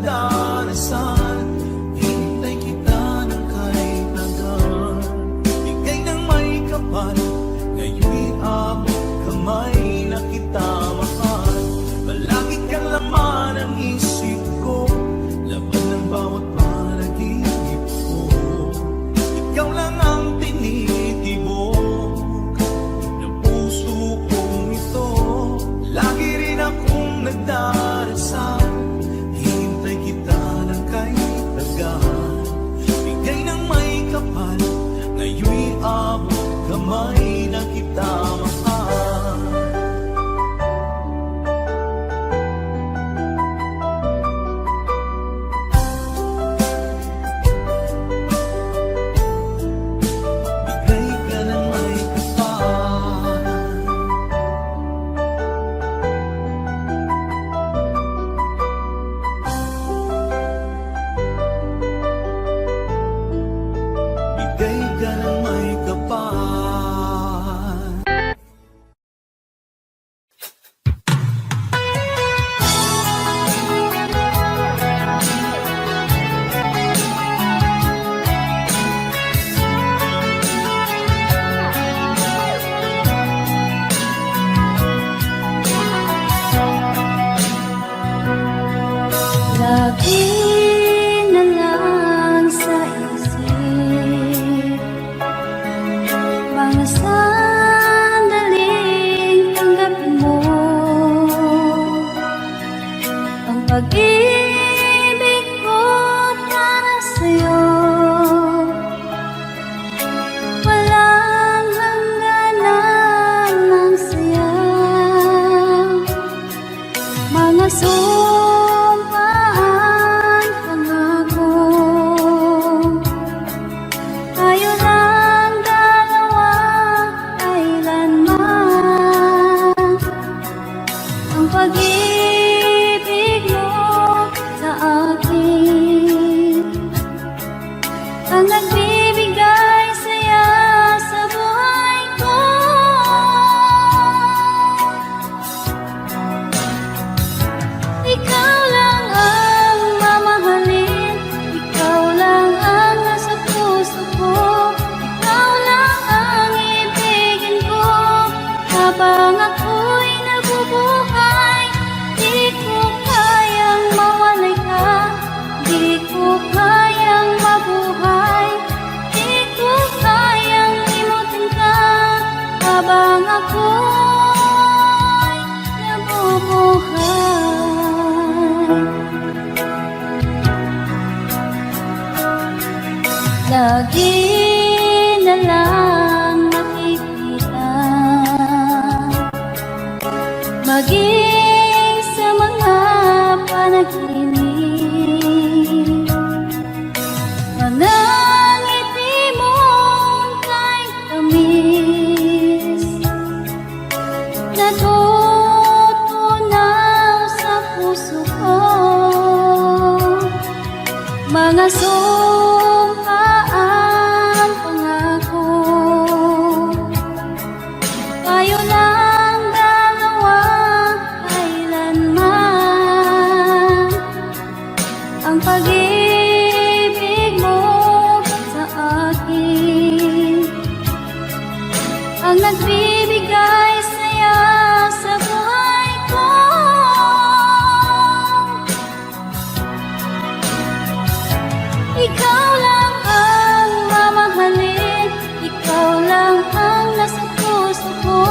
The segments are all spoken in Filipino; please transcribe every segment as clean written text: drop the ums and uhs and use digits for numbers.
nagdarasal, hintay kita ng kahit hanggan. Bigay ng may kapal, ngayon'y abot kamay na kita mahal. Palagi kang laman ang isip ko, laban ng bawat panaginip ko. Ikaw lang ang tinitibok ng puso kong ito. Lagi rin akong nagdarasal, hintay kita ng kahit tagal. Bigay ng may kapal, ngayon'y abot kamay na kita mahal. Bigay ka ng may kapal. Bigay ka ng may kapal. Lagi na lang sa isip mga sandaling tanggapin mo ang pag-ibig ko para sa'yo. Walang hangganan ng saya, mga sumpaan, pangako. Tayo lang dalawa, kailanman. Ang pag-ibig mo sa akin ang nagbibigay saya sa buhay ko. Ikaw lang ang mamahalin, ikaw lang ang nasa puso ko, ikaw lang ang ibigin ko. Habang ako'y nabubuhay, di ko kayang mawalay ka, di ko kayang mabuhay, di ko kayang limutin ka. Habang ako'y nabubuhay, lagi na lang nakikita, maging sa mga panaginip. Ang ngiti mong kahit tamis, natutunaw sa puso ko. Mga sumpaan, pangako. Tayo lang dalawa, kailanman. Ang pag-ibig mo sa akin ang nagbibigay saya sa buhay ko. Ikaw lang ang mamahalin, ikaw lang ang nasa puso ko,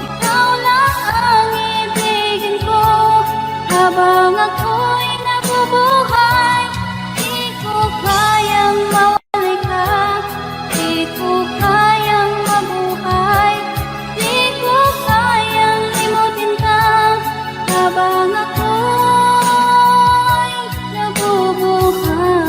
ikaw lang ang ibigin ko. Habang ako'y nabubuhay, di ko kayang mawalay ka, di ko kayang mabuhay, di ko kayang limutin ka. Habang ako'y nabubuhay.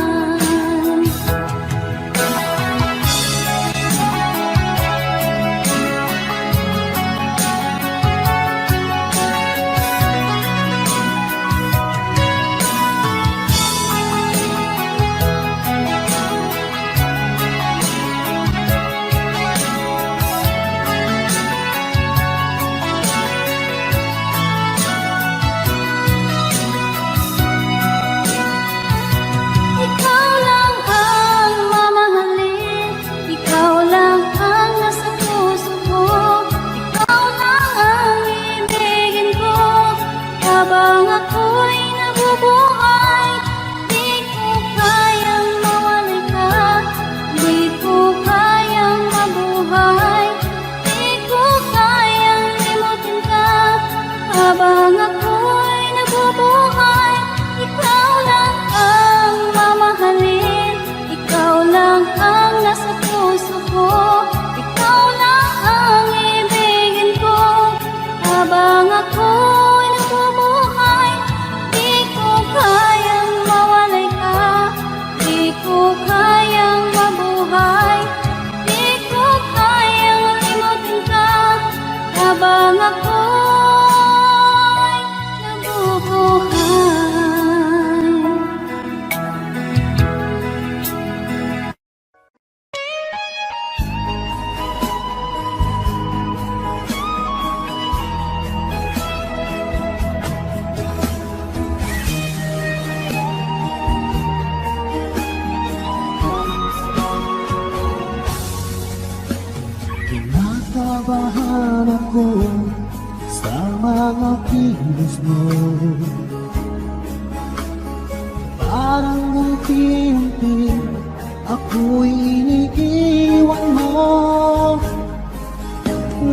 Parang unti-unti ako'y iniiwan mo.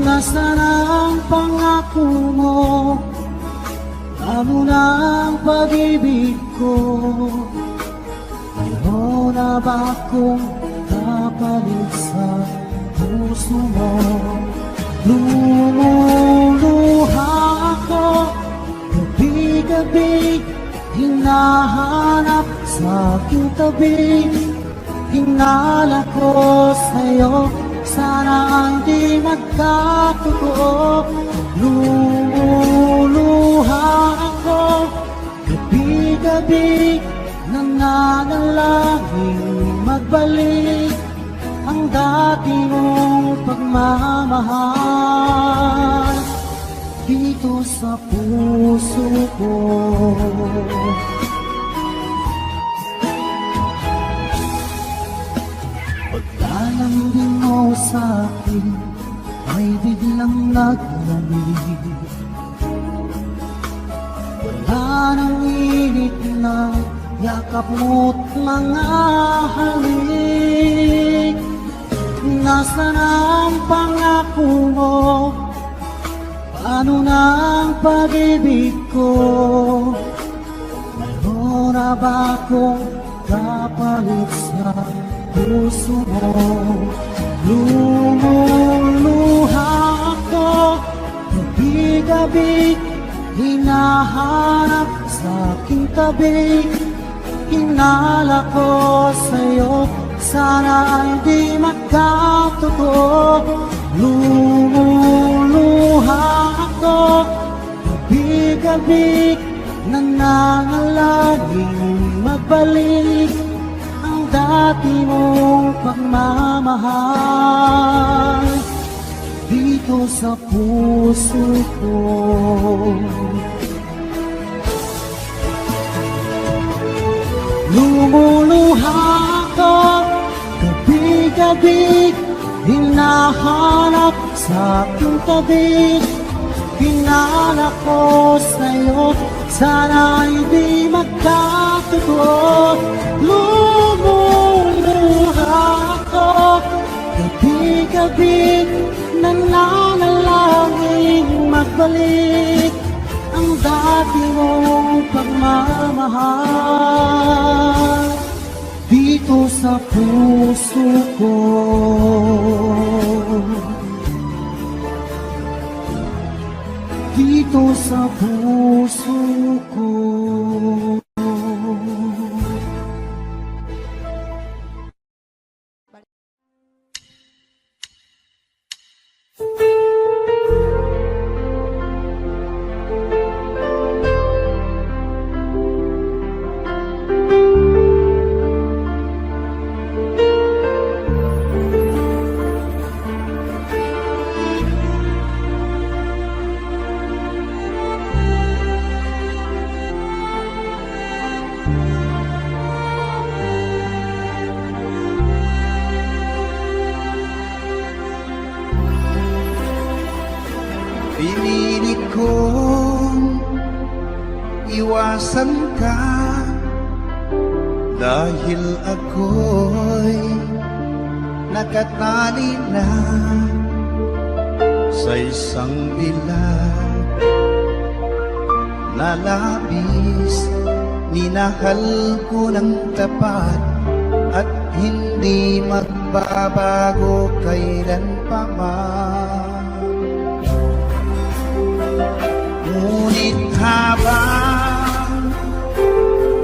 Nasaan ang pangako mo? Ano na ang pag-ibig ko? Mayroon na ba akong kapalit sa puso mo? Lumuluha ako, gabi-gabi, hinahanap sa aking tabi. Hinala ko sa'yo, sana hindi magkatotoo. Lumuluha ako, gabi-gabi, nanganalangin magbalik ang dati mong pagmamahal dito sa puso ko. Paglalambing mo sa'kin ay biglang naglamig. Wala nang init na yakap mo't mga halik. Nasaan ang pangako mo? Paano na ang pag-ibig ko? Mayroon na ba akong kapalit sa puso mo? Lumuluha ako, gabi-gabi, hinahanap sa aking tabi. Hinala ko sa'yo, sana hindi magkatotoo. Lumuluha ako, gabi-gabi, nangangalangin magbalik ang dati mong pagmamahal dito sa puso ko. Lumuluha ako, gabi-gabi, hinahanap sa aking tabi. Hinala ko sa'yo, sana hindi magkatotoo. Lumuluha ako, gabi-gabi, nananalangin magbalik ang dati mong pagmamahal dito sa puso ko. Dito sa puso ko. Pinilit kong iwasan ka dahil ako'y nakatali na sa isang bilag na labis. Minahal ko ng tapat at hindi magbabago kailan pa man. Ngunit habang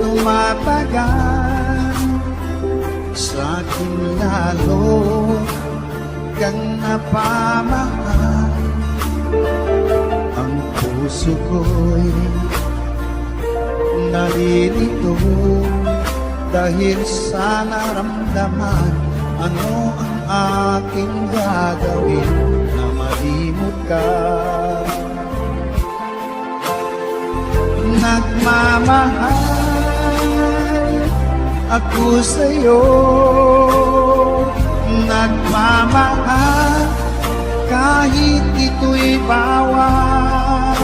tumatagal, sa akin lalo kang napamahal. Ang puso ko'y nalilito dahil sa naramdaman. Ano ang aking gagawin na malimot ka? Nagmamahal ako sa'yo, nagmamahal kahit ito'y bawal.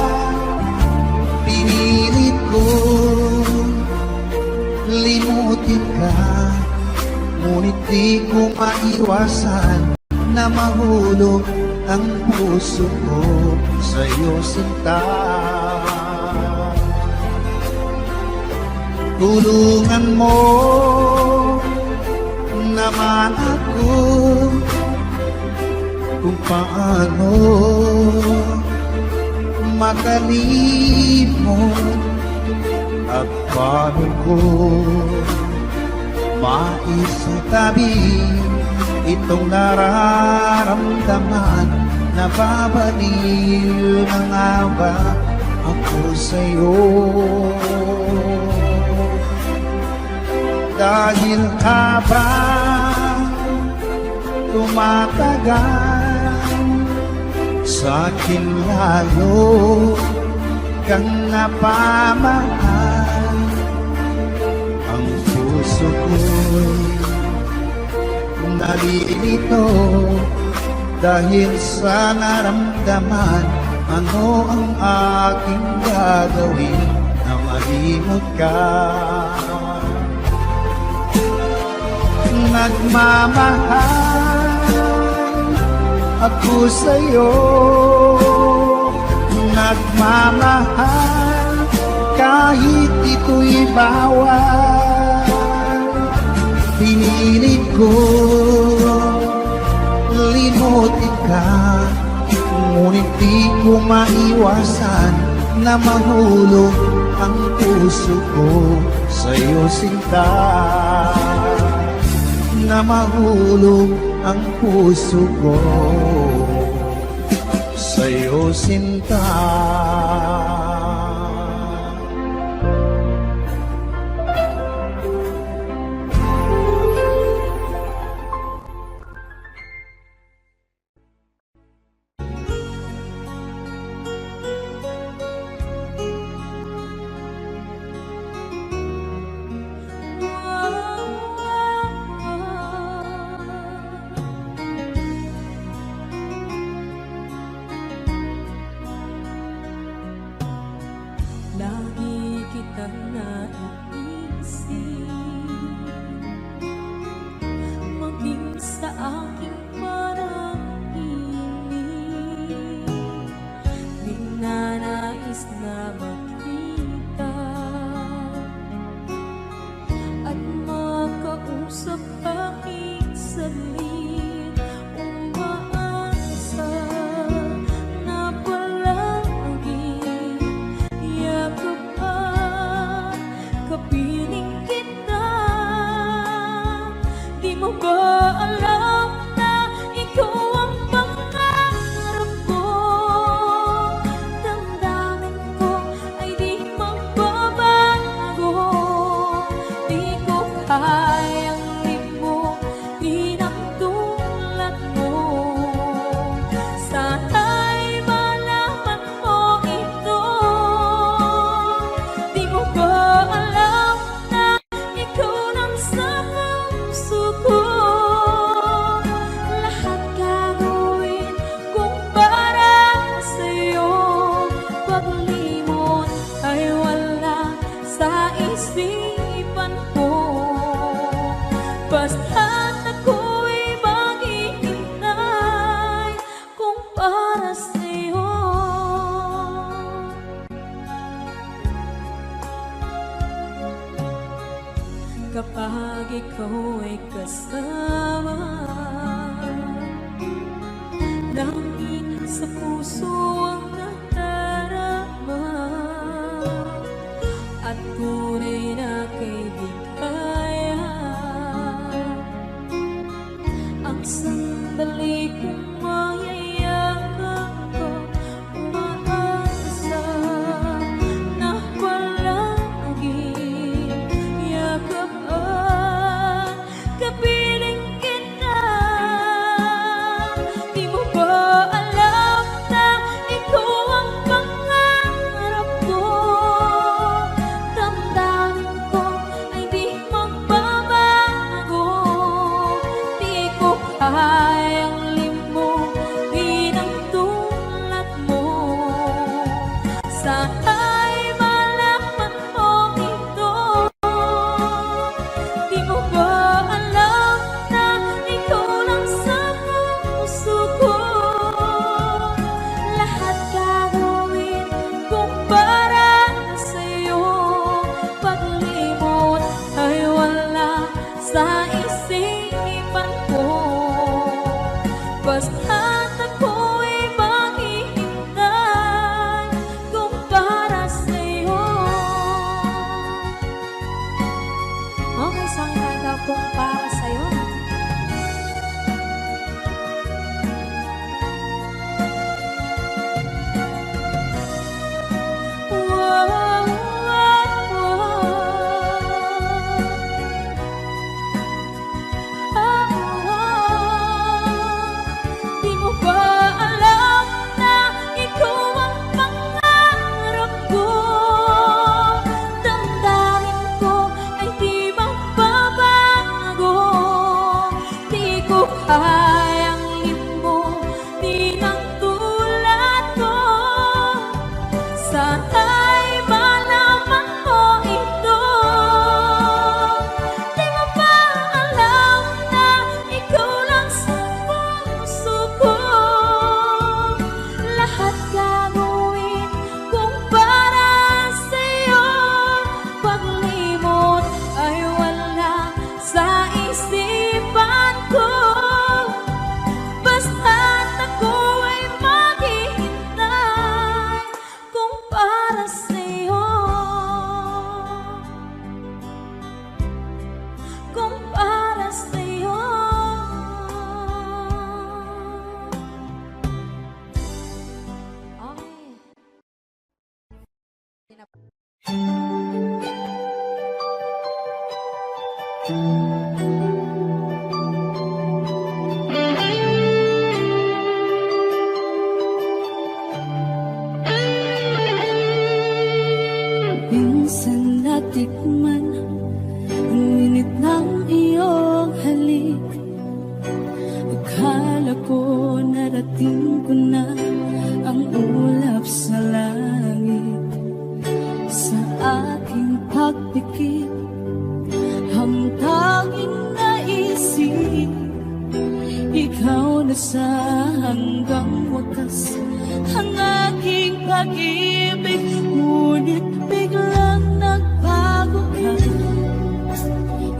Pinili di ko maiwasan na mahulog ang puso ko sa'yo, sinta. Tulungan mo naman ako kung paano makalimot at paano ko maisitabi itong nararamdaman. Nababaliw na nga ba ako sa'yo? Dahil habang tumatagal, sa'kin lalo kang napamahal. Ang puso ko'y nalilito dahil sa naramdaman. Ano ang aking gagawin na malimot ka? Nagmamahal ako sa'yo, nagmamahal kahit ito'y bawal. Pinilit ko limutin ka, ngunit di ko maiwasan na mahulog ang puso ko sa'yo, sinta. Na mahulog ang puso ko sa'yo, sinta. Lagi kitang naiisip, maging sa aking parang inip. Di na nais na makita at makausap kahit saglit. Umaasa na palagi kapiling kita. Di mo ba alam na ikaw ang pangarap ko? Damdamin ko ay di magbabago. Di ko kayang limutin ang tulad mo. Sana'y malaman mo ito. Di mo ba alam na ikaw nang sa puso ko? Lahat gagawin kung para sa'yo. Paglimot ay wala sa isipan ko. Basta't ako'y maghihintay kung para sa'yo. Kapag ikaw ay kasama, langit sa puso ang nadarama, at tunay na kaibigan. Ang sandali kong mayayakap ko, umaasa na palagi yakap at kapiling kita. Di mo ba alam na ikaw ang pangarap ko? Damdamin Minsan natikman ang init ng iyong halik. Akala ko narating ko na ang ulap sa langit. Sa aking pagpikit, ang tanging naisip, ikaw na sa hanggang wakas ang aking pag-ibig. Ngunit biglang nagbago ka,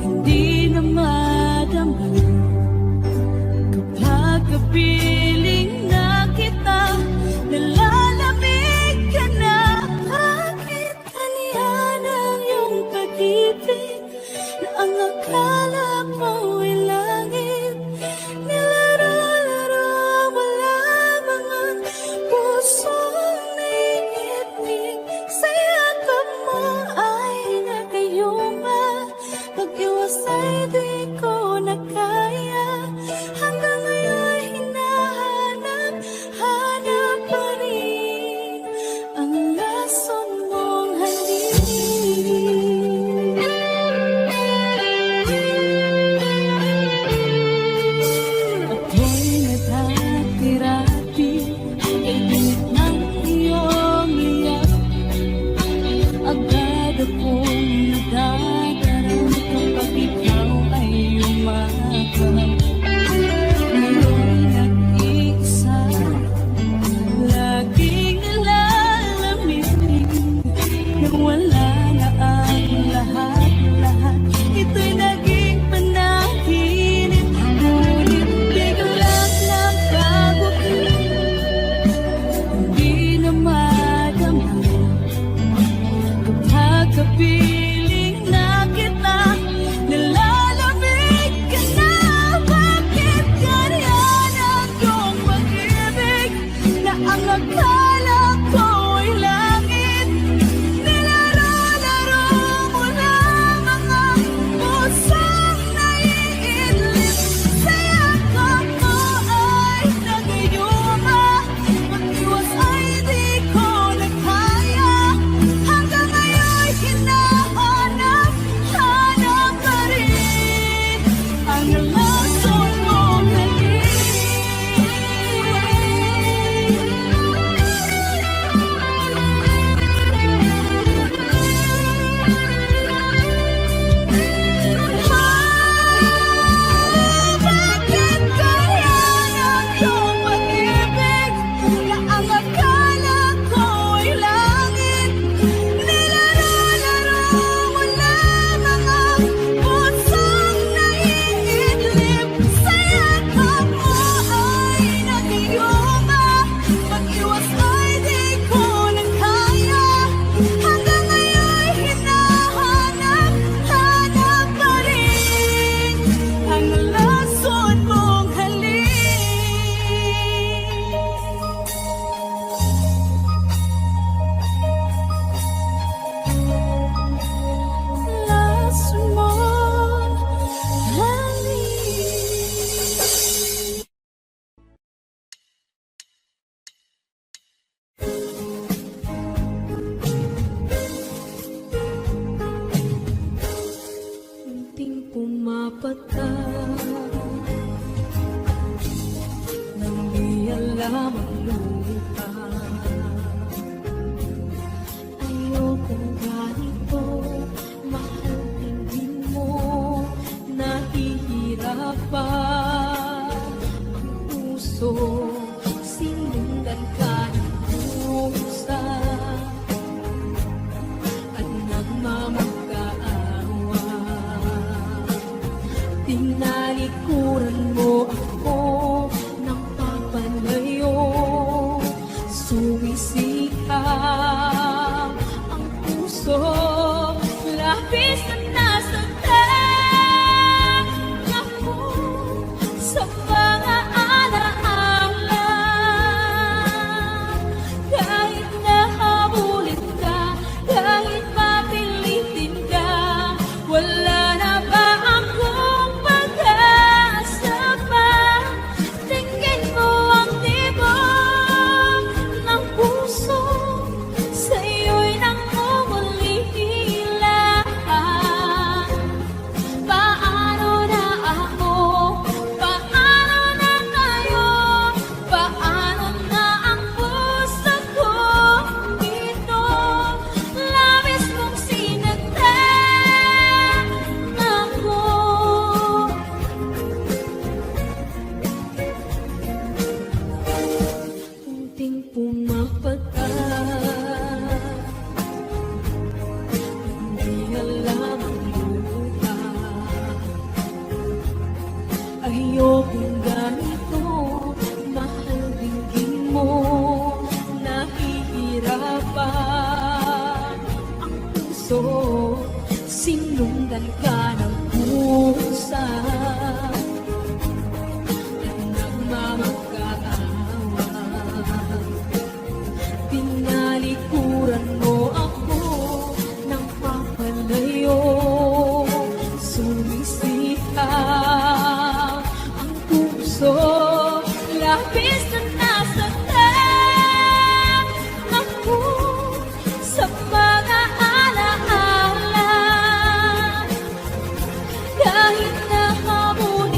hindi na madama kapag kapiling na kita, nalalamig ka na. Bakit kaniyan ang iyong pag-ibig na ang akala mo ay langit? Nilaro-laro mo lamang ang pusong naiibig. Sa yakap mo ay nagayuma, pag-iwas ay di ko na kaya. Hanggang ngayon hinahanap, hanap pa rin ang lason mong halik. Ako'y natatirapi, init ng iyong iyak. Agad akong nadadarang kapag ikaw ay umakap. Ngayon nag-iisa, laging nalalamig, nang wala na ang lahat-lahat. Ito'y naging panaginip, ngunit biglang nagbago ka. Hindi na madama kapag kapiling na kita, nalalamig ka na. Bakit ganyan ang iyong pag-ibig na ang akala ko ay langit? Nilaro-laro mo lamang ang pusong naiinlip. Sa yakap mo ay nagayuma, pag-iwas ay di ko na kaya. Hanggang ngayon hinahanap, hanap pa rin ang lason mong halik. Bakit ganyan ang iyong pag-ibig na ang akala ko ay langit? Nilaro-laro mo lamang ang pusong naiidlip. Sa yakap mo ay nagayuma, pag-iwas ay di ko na kaya. Hanggang ngayon hinahanap, hanap pa rin ang lason mong halik. Lason mong halik. Munting pumapatak nang di alam ang lupa. Ayokong ganito, mahal tingin mo, nahihirapan ang puso. Sinundan ka ng pusa at nagmamagkaawa. Tinalikuran mo ako ng papalayo, sumisikap ang puso, labis na nasaktan ako sa mga alaala. Kahit nahabulin ka, kahit mapilitin ka, wala na ba ang puso, sinundan ka ng pusa at nagmamagkaawa. Tinalikuran mo ako ng papalayo, sumisitaw ang puso, labis na nasaktan ako sa mga alaala. Kahit nahabol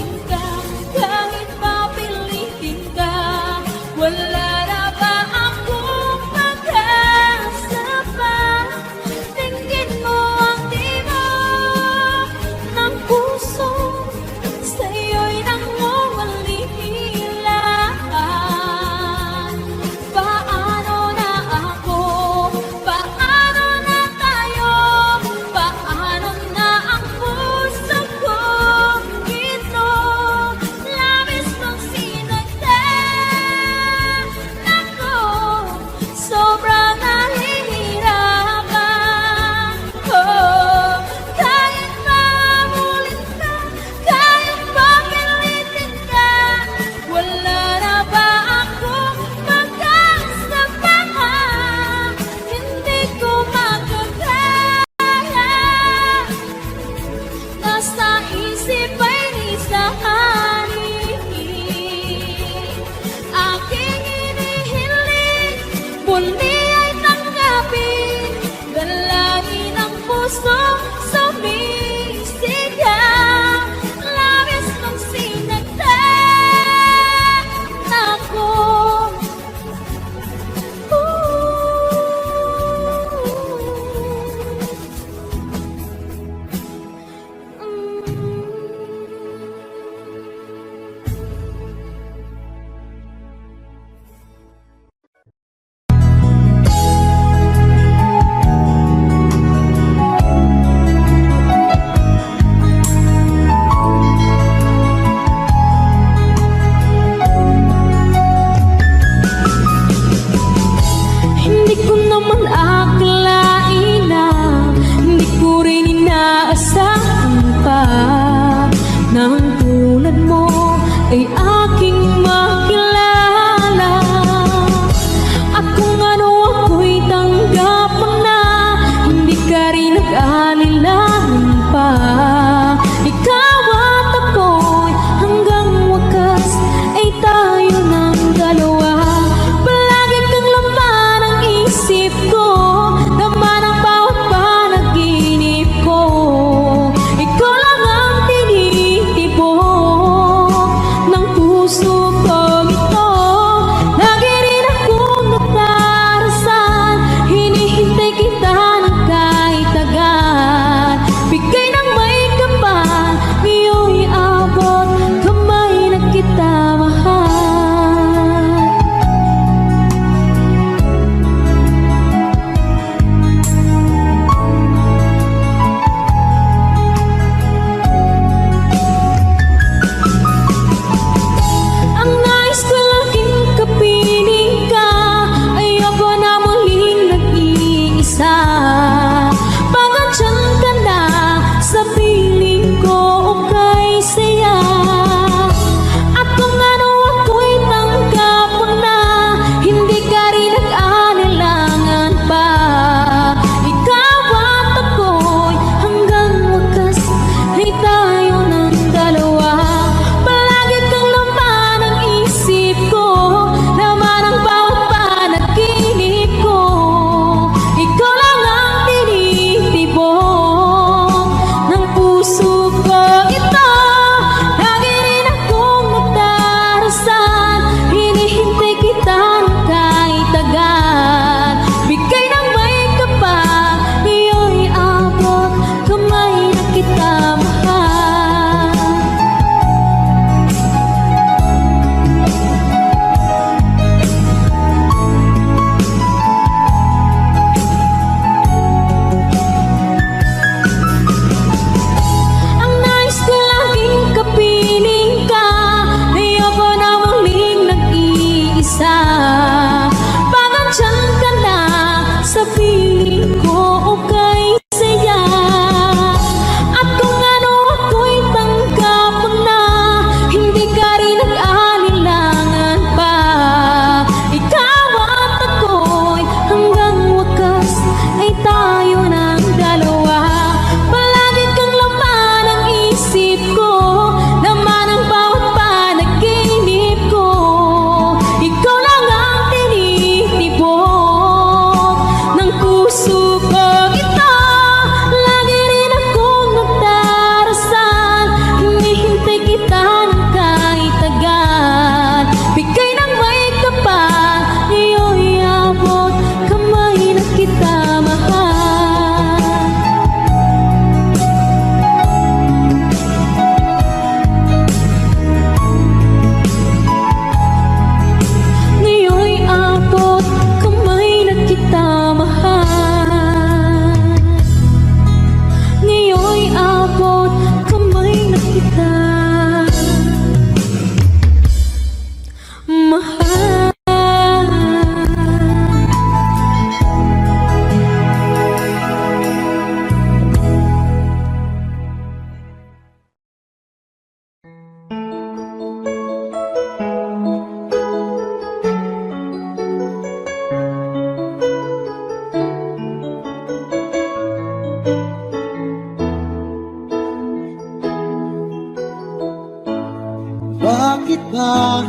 kita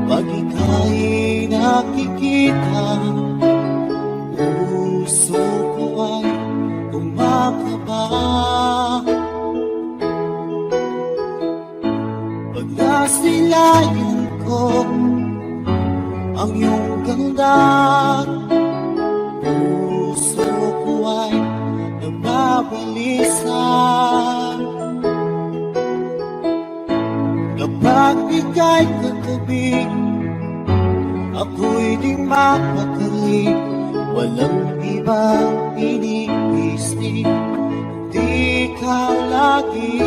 pag ika'y nakikita. Puso ko ay kumakaba pag nasilayan ko ang iyong ganda. Puso ko ay nababalisa kapag ika'y katabi. Ako'y di mapakali, walang ibang iniisip, di ka lagi.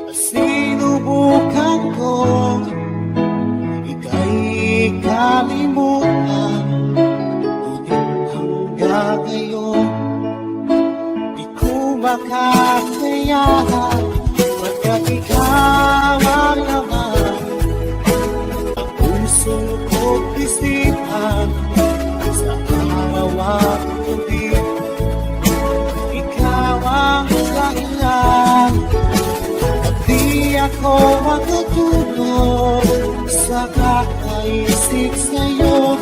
Sinubukan kong ika'y kalimutan, ngunit hanggang ngayon di ko makakayahan. Pagkat ikaw ang laman ang puso ko't isipan, sa araw at gabi ikaw ang dahilan. At di ako makatulog sa kakaisip sa'yo.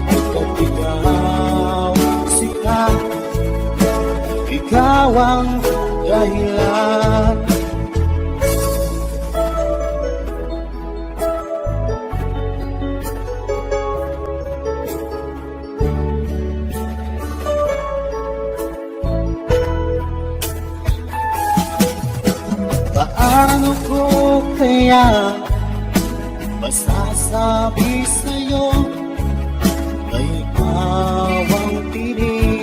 Pagkat ikaw sikat, ikaw ang dahilan. Paano ko kaya masasabi sa'yo na ikaw ang pinili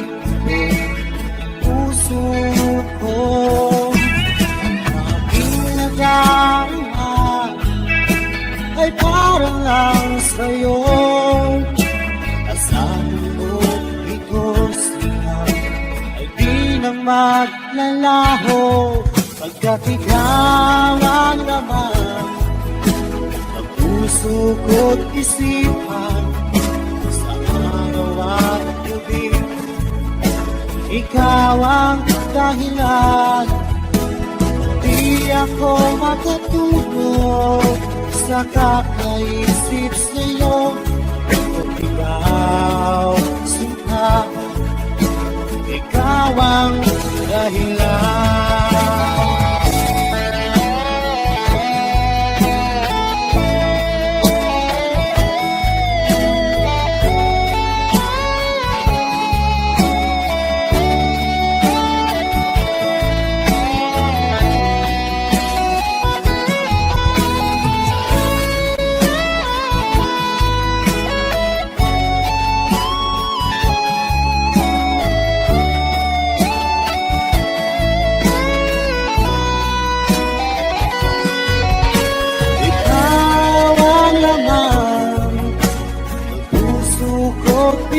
puso ko? Ang aking nagdarama ay parang lang sa'yo. Asahan mo ito sila ay di na maglalaho. Pagkat ikaw ang laman ang puso ko't isipan, sa araw at gabi ikaw ang dahilan. Di ako makatulog sa kakaisip sa'yo. Pagkat ikaw sinta, ikaw ang dahilan.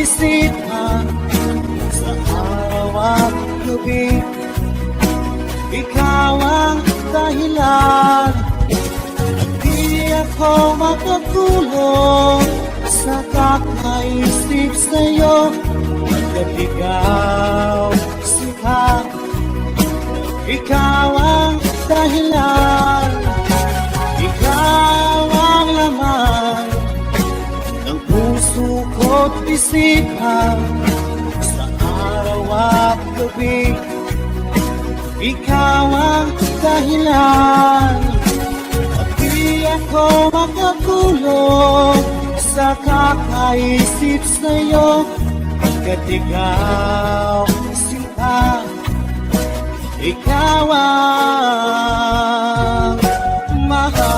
Isipan sa araw at gabi ikaw ang dahilan. At di ako makatulog sa kakaisip sa'yo. Pagkat ikaw sikat, ikaw ang dahilan. Ikaw ang laman ng puso ko't isipan, sa araw at gabi ikaw ang dahilan. At di ako makatulog sa kakaisip sa'yo. Pagkat ikaw sikat, ikaw ang mahal.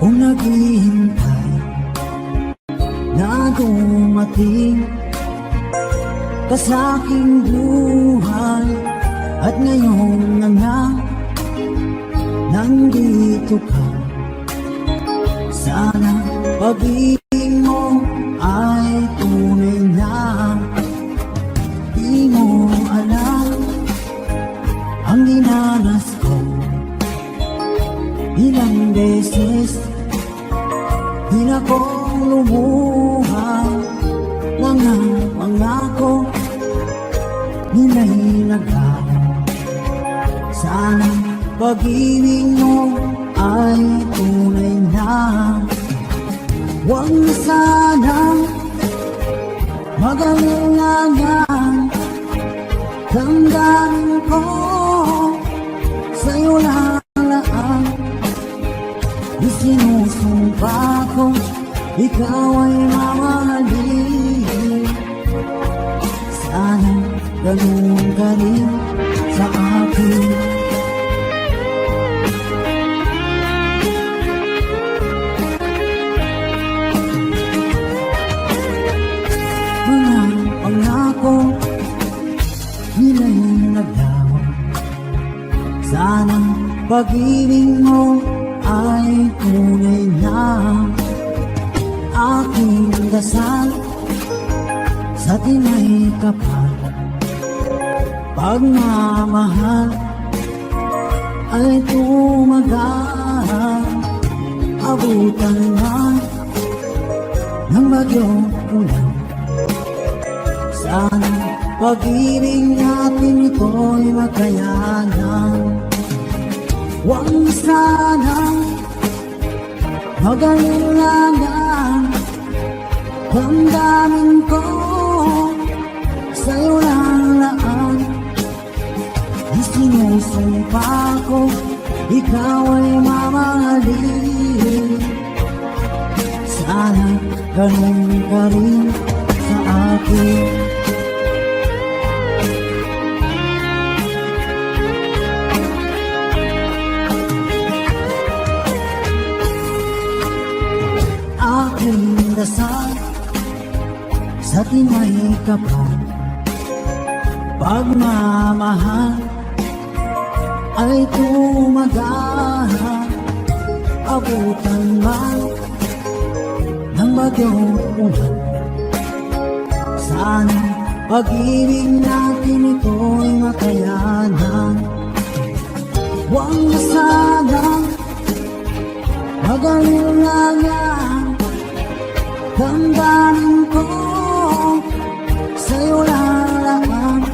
Kung naghihintay na dumating ka sa aking buhay, at ngayon na nga nandito ka Sana pag-ibig mo ay tunay na. Di mo alam ang dinanas ko. Ilang beses di na ko lumuha. Mga pangako nila'y naglaho. Sana pag-ibig mo ay tunay na. Huwag na sanang mag-alinlangan. Damdamin ko sa'yo lalaan. Isinusumpa ko ikaw ay mamahalin. Sana ganun ka rin sa akin. Mga pangako nila'y naglaho. Sana pag-ibig mo ay tunay na. Aking dasal sa tinay kapal. Pagmamahal ay tumagal. Abutan man ng bagyong ulan. Sana pag-ibig natin ito'y makayanan. Huwag sanang mag-alinlangan. Damdamin ko sa'yo lalaan. Isinusumpa ko ikaw ay mamahalin. Sana ganun ka rin sa akin. Aking dasal sa tinay kapal. Pagmamahal ay tumagal. Abutan man ng bagyong ulan. Sana pag-ibig natin ito'y makayanan. Huwag na sanang mag-alinlangan. Damdamin ko sa'yo lalaan.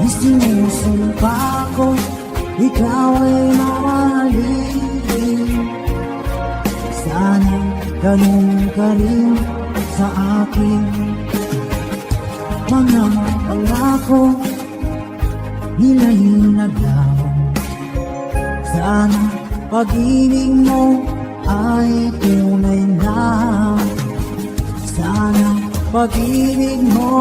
Isinusumpa ko ikaw ay mamahalin. Sana ganun ka rin sa akin. Mga pangako nila'y naglaho. Sana pag-ibig mo ay tunay na. Sana pag-ibig mo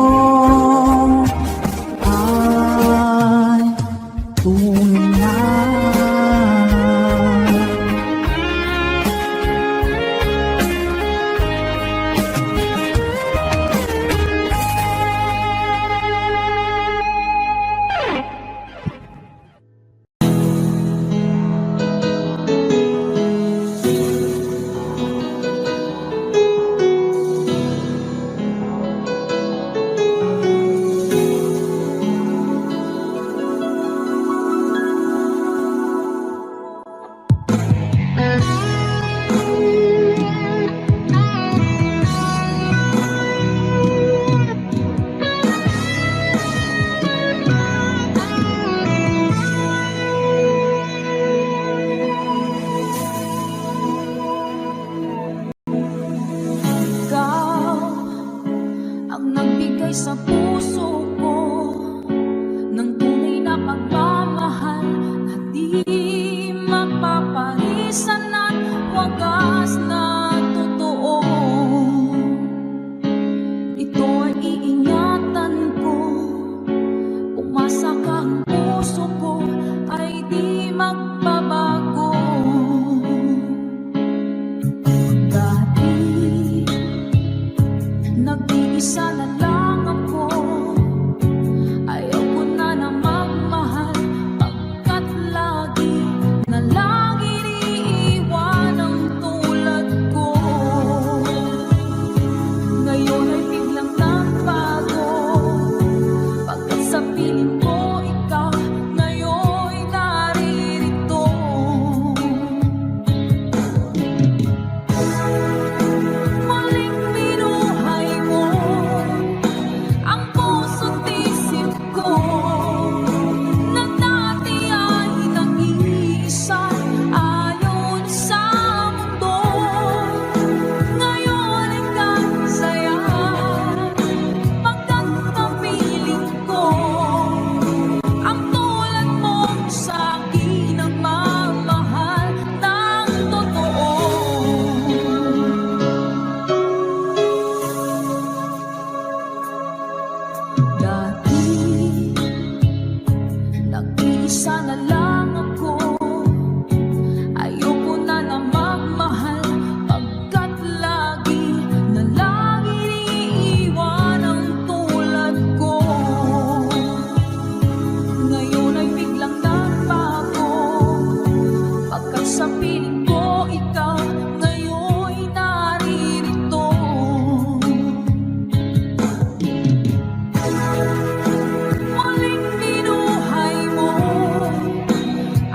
ay tunay na. Sa puso ko ng tunay na pagmamahal na di mapaparisan at wagas na totoo. Ito ay iingatan ko. Umasa ka, ang puso ko ay di magbabago. Dati nag-iisa na lang ako. Ayaw ko na na magmahal, pagkat lagi na lang iniiwan ang tulad Isa na lang ako, ayoko na na magmahal, pagkat lagi na lang iniiwan ang tulad ko. Ngayon ay biglang nagbago, pagkat sa piling ko ikaw ngayon'y naririto. Muling binuhay mo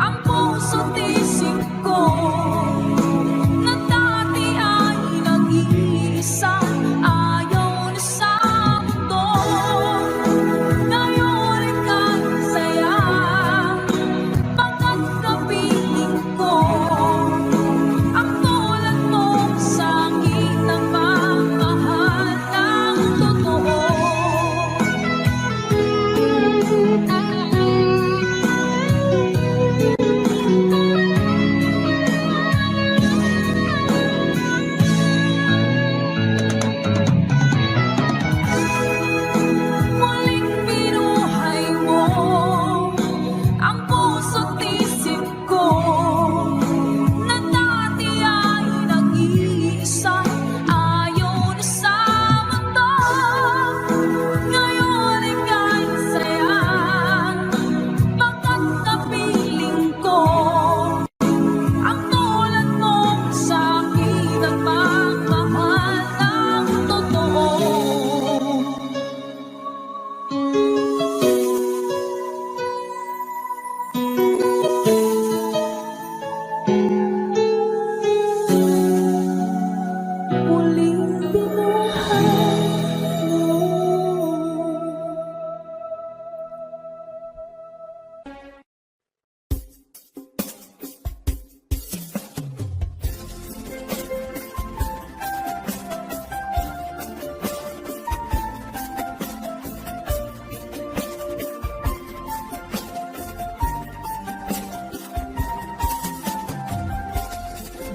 ang puso't isip ko, na dati ay nag-iisa, ayaw na sa mundo. Ngayon ika'y saya, pagkat kapiling ko ang tulad mong sanging nagmamahal ng totoo. Muling binuhay mo ang puso't isip ko, na dati ay nag-iisa, ayaw na sa mundo. Ngayon ika'y saya, pagkat kapiling ko ang tulad mong sa'kin nagmamahal ng totoo. Muling binuhay mo.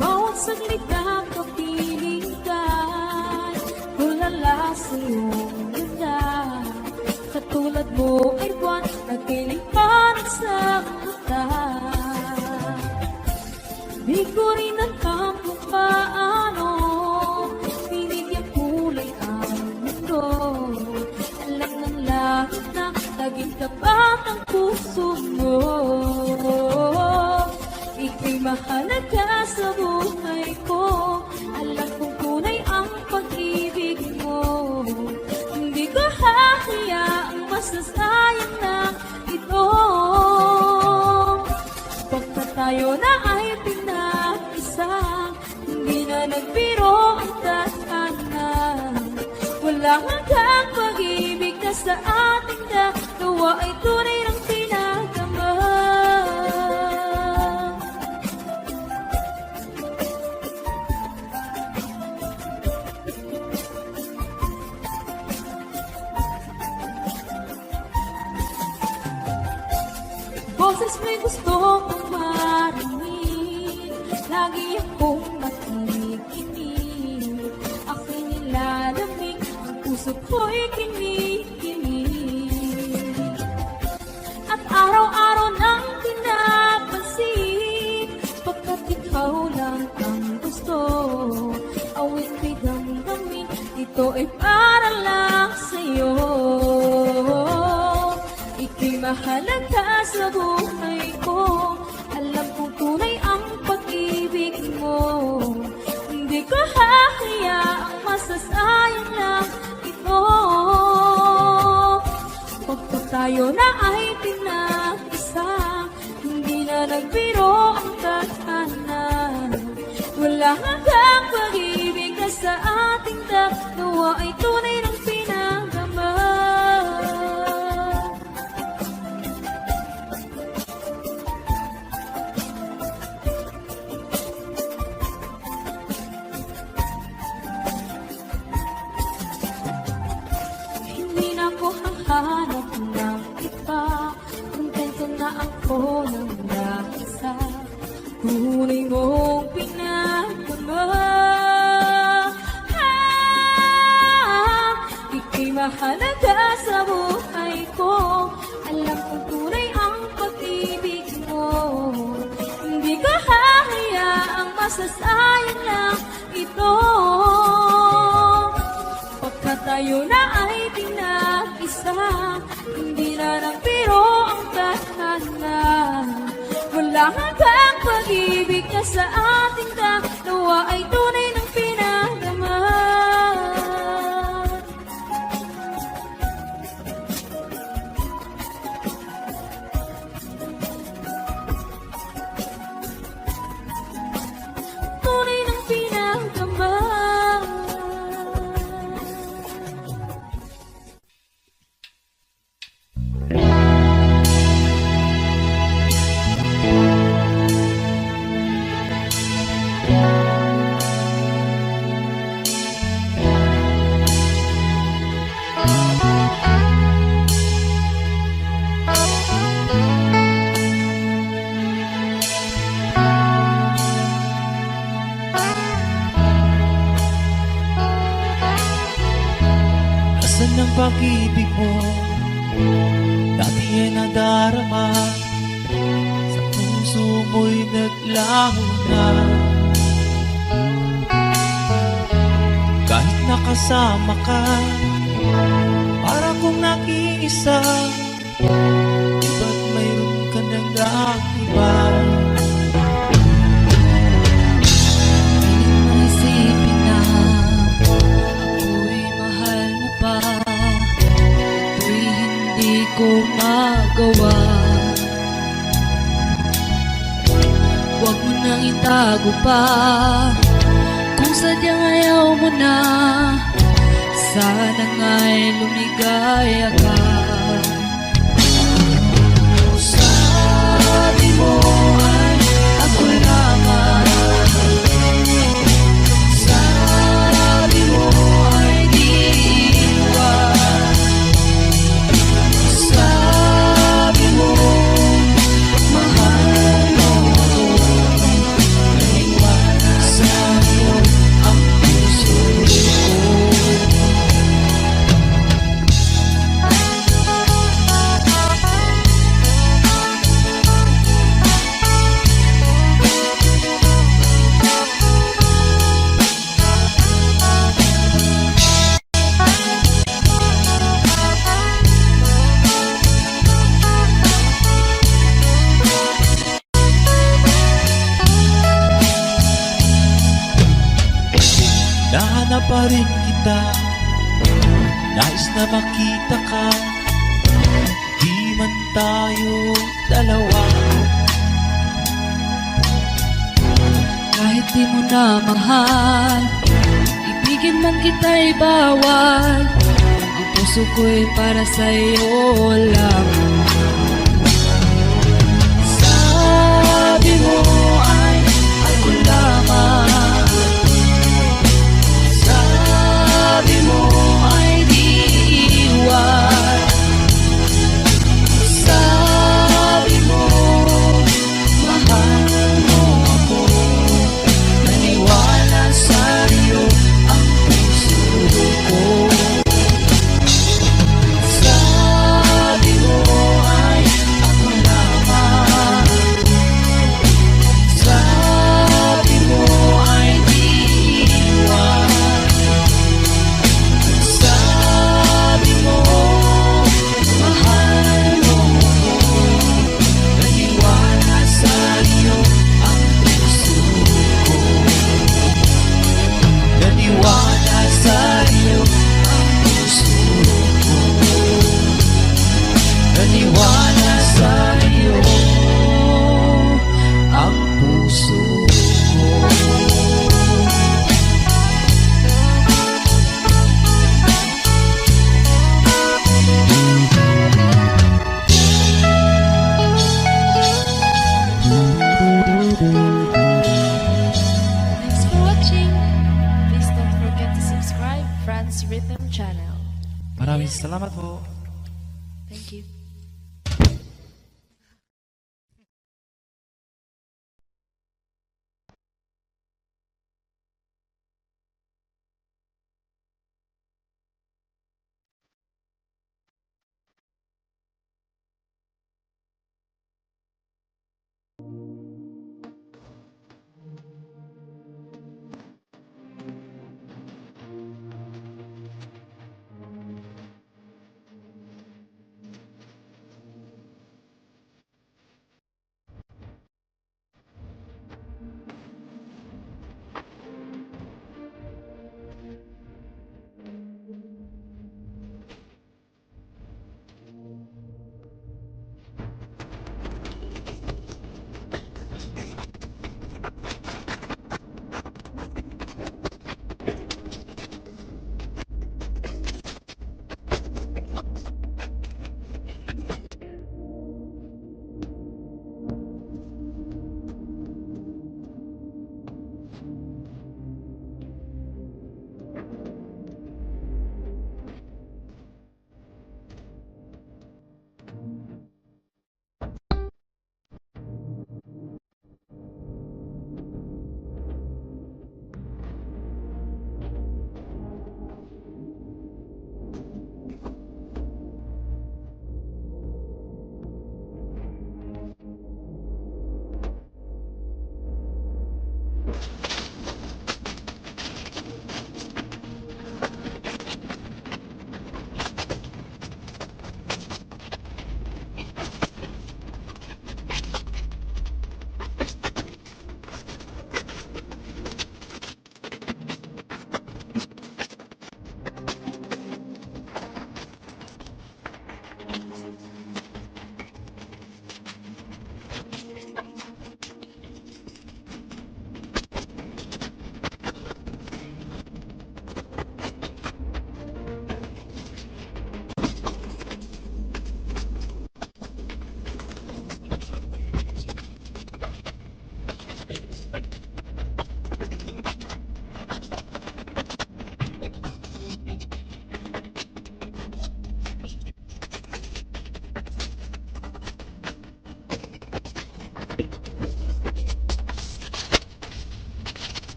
Bawat saglit na kapiling ka, tulala sa iyong ganda. Katulad mo ay buwan, nagpiling parang sa mata. Di ko rin alam kung paano binigyan kulay ang mundo. Alam ng langit na naging tapat ang puso mo. Ika'y mahalaga sa buhay ko, alam kong tunay ang pag-ibig mo. Hindi ko hahayaang masasayang na ito, pagkat tayo na ay pinag-isa. Hindi na nagbiro ang tadhana, walang hanggang pag-ibig na sa ating dalawa ay tunay ng pinagdama. Boses may gusto kong marinig, lagi akong makikinig. Aking nilalamig, ang puso ko'y kinikinig. At araw-araw nang pinapansin, pagkat ikaw lang ang gusto. Awit ko'y damdamin, ito ay para lang sa'yo. Ika'y mahalaga sa buhay ko, alam kong tunay ang pag-ibig mo. Hindi ko hahayaang masasayang lang ito, pagkat tayo na ay pinag-isa. Hindi na nagbiro ang tadhana, wala hanggang pag-ibig na sa ating dalawa ay tunay ng pinagdama. Hindi na ako hahanap ng iba, kontento na ako ng nag-isa. Tunay mong pinagdama, ika'y mahalaga sa buhay ko, alam kong tunay ang pag-ibig masasayang lang ito. Pagkat tayo na ay pinag-isa, hindi na ng biro ang tadhana. Wala hanggang pag-ibig na sa ating dalawa ay tunay ng pinagdama. Tunay ng pinagdama. Asan ang pag-ibig mo? Dati ay nadarama, sa puso mo'y naglaho na. Kahit nakasama ka, para kong nag-iisa, ba't mayroon ka nang iba? Isipin na ako'y mahal mo pa, ito'y hindi ko magawa. Huwag mo nang itago pa, kung sadyang ayaw mo na, sana nga'y lumigaya ka. Sabi mo ay ako lamang, sabi mo ay di iwan, sabi mo mahal mo ako, naiwan sa'yo ang puso ko. Nahanap pa rin kita, nais na makita ka, di man tayo dalawa. Kahit di mo na mahal, ibigin man kita'y bawal, ang puso ko'y para sa'yo lang. Sabi mo ay ako lamang, sabi mo ay di iwan, sabi mo mahal mo ako, naniwala sa'yo ang puso ko. Sabi mo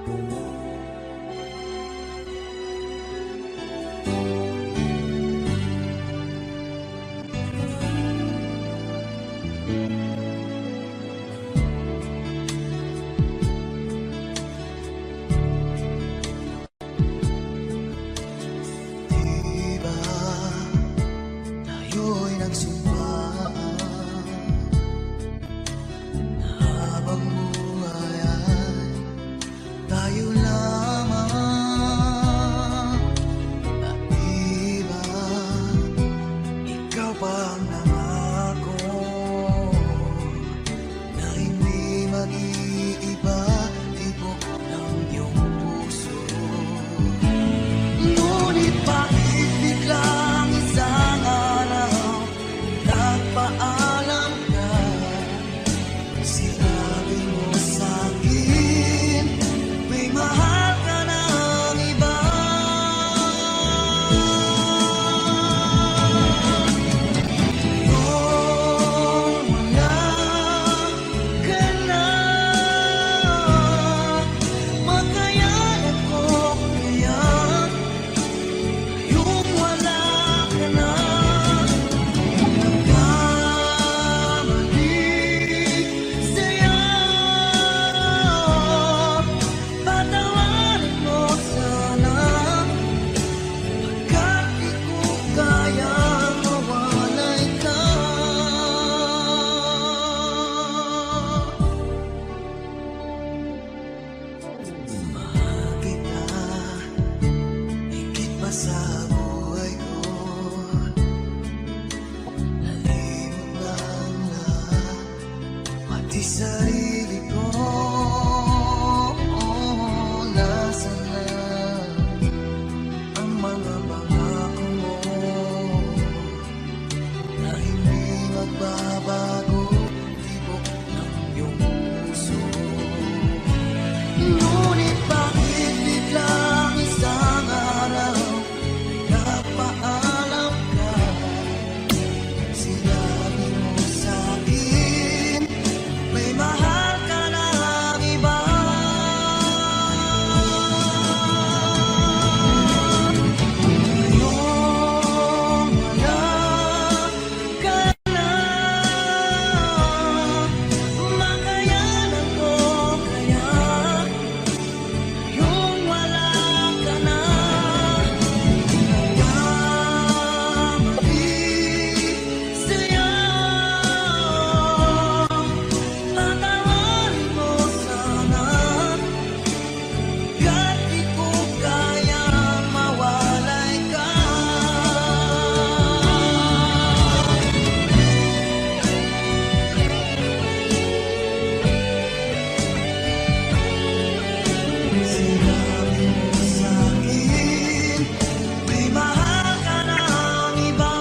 Diba tayo'y nagsumpaan na habang buhay ay tayo lamang. At diba ikaw pa ang nangako na hindi mag-iiba, tibok ng iyong puso. Ngunit bakit biglang isang araw nagpaalam ka? Sinabi mo sa'kin may mahal ka ng iba. Kung wala ka na, makayanan ko kaya yung wala ka na. Nagkamali sa'yo, patawarin mo sana, pagkat di ko kaya mawalay ka. Mahal kita higit pa sa buhay ko. Nalimot na ang lahat, pati sarili ko. Nasaan na ang mga pangako mo na hindi magbabago, tibok ng iyong puso. Ngunit bakit biglang isang araw nagpaalam ka? Sinabi mo sa'kin may mahal ka ng iba. Ngayong wala ka na, makayanan ko kaya yung wala ka na. Nagkamali sa'yo, patawarin mo sana, kahit di ko kaya mawalay ka. Sinabi mo sa'kin may mahal ka ng iba.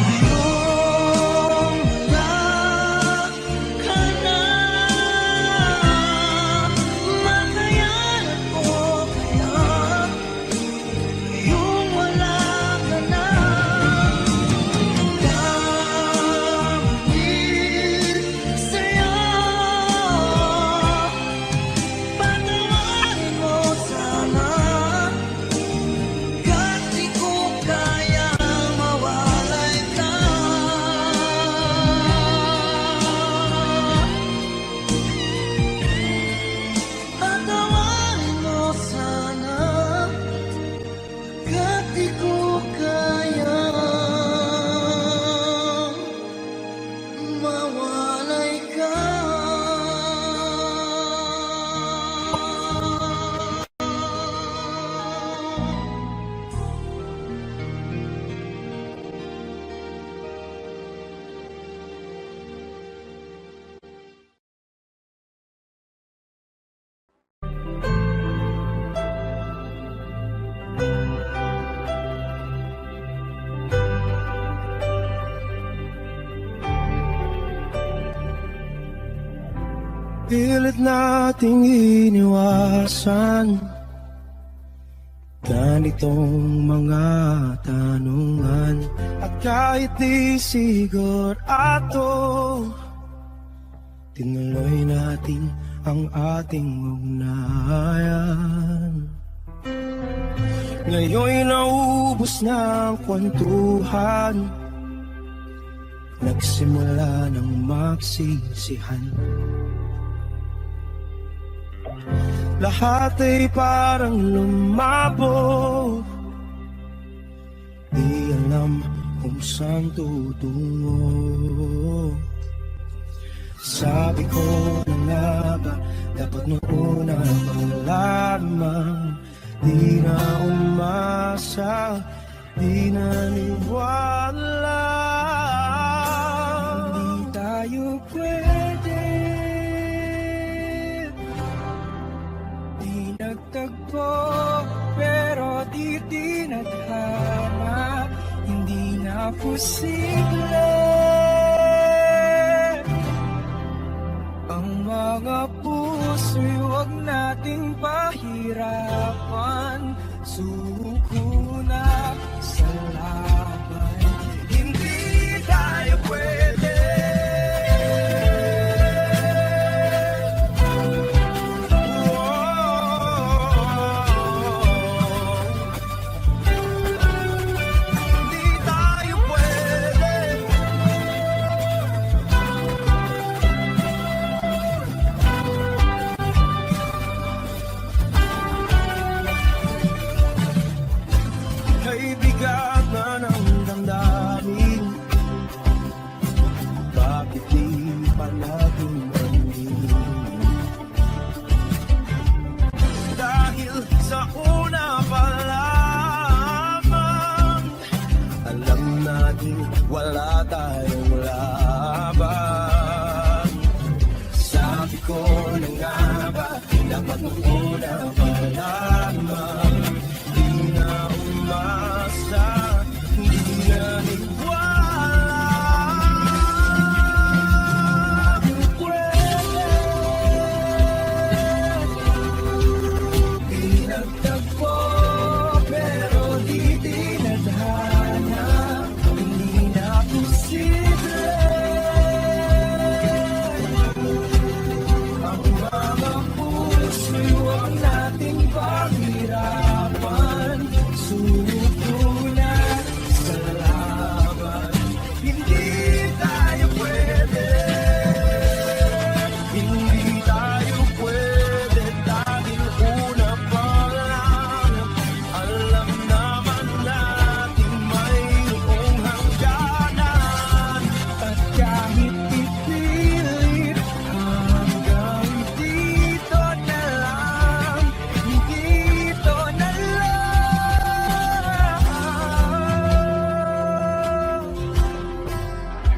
Ngayong wala ka na, makayanan ko kaya yung wala ka na. Nagkamali sa'yo, patawarin mo sana, kahit di ko kaya mawalay ka. Patawarin mo sana, kahit di ko kaya mawalay ka. Pilit nating iniwasan ganitong mga tanungan. At kahit di sigurado tinuloy natin ang ating ugnayan. Ngayon'y naubos na ang kwentuhan, nagsimula ng magsisihan. Lahat ay parang lumabo, di alam kung saan tutungo. Sabi ko na nga ba, dapat noon na lamang. Di na umasa, di naniwala. Hindi tayo pwede, di nagtagpo, pero di tinadhana. Hindi na posible ang mga puso'y huwag nating pahirapan. Suko na sa laban, hindi tayo pwede. Hindi tayo pwede. Ay bigat na ng damdamin, bakit di pa natin amin? Dahil sa una pa lamang, alam natin wala tayong laban. Sabi ko na nga ba, dapat una pa lamang. Di na umasa, hindi na nagwala. Pwede, di nagtagpo, pero di tinadhana. Hindi na posible ang mga puso'y huwag nating paghirapan. Suko na sa laban, hindi tayo pwede. Hindi tayo pwede dahil una pa lang, alam naman natin mayroong hangganan. At kahit ipilit hanggang dito na lang, dito na lang.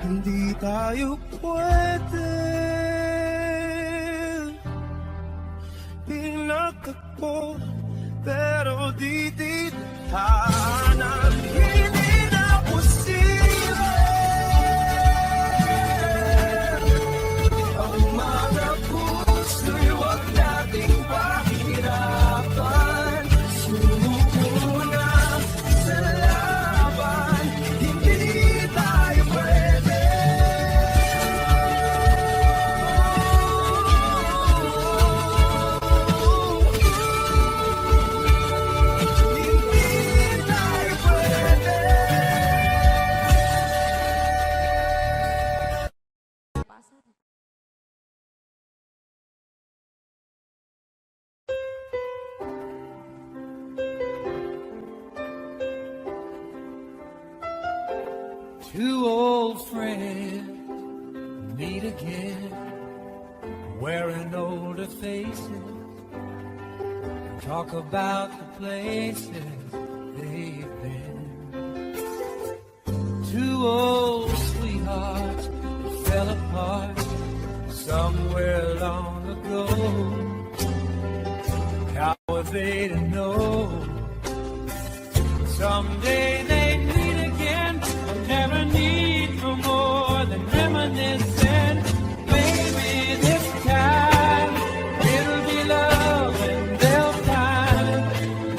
Hindi tayo pwede. Pinagtagpo, pero di tithanan. Hindi na posible ang mga puso'y huwag nating pahirapan. Suko na sa laban, hindi tayo pwede. Hindi tayo pwede. Two old friends meet again, wearing older faces, talk about the places they've been. Two old sweethearts that fell apart somewhere long ago. How were they to know someday they'd meet again? Never need for more than reminiscing. Maybe this time it'll be love and they'll find.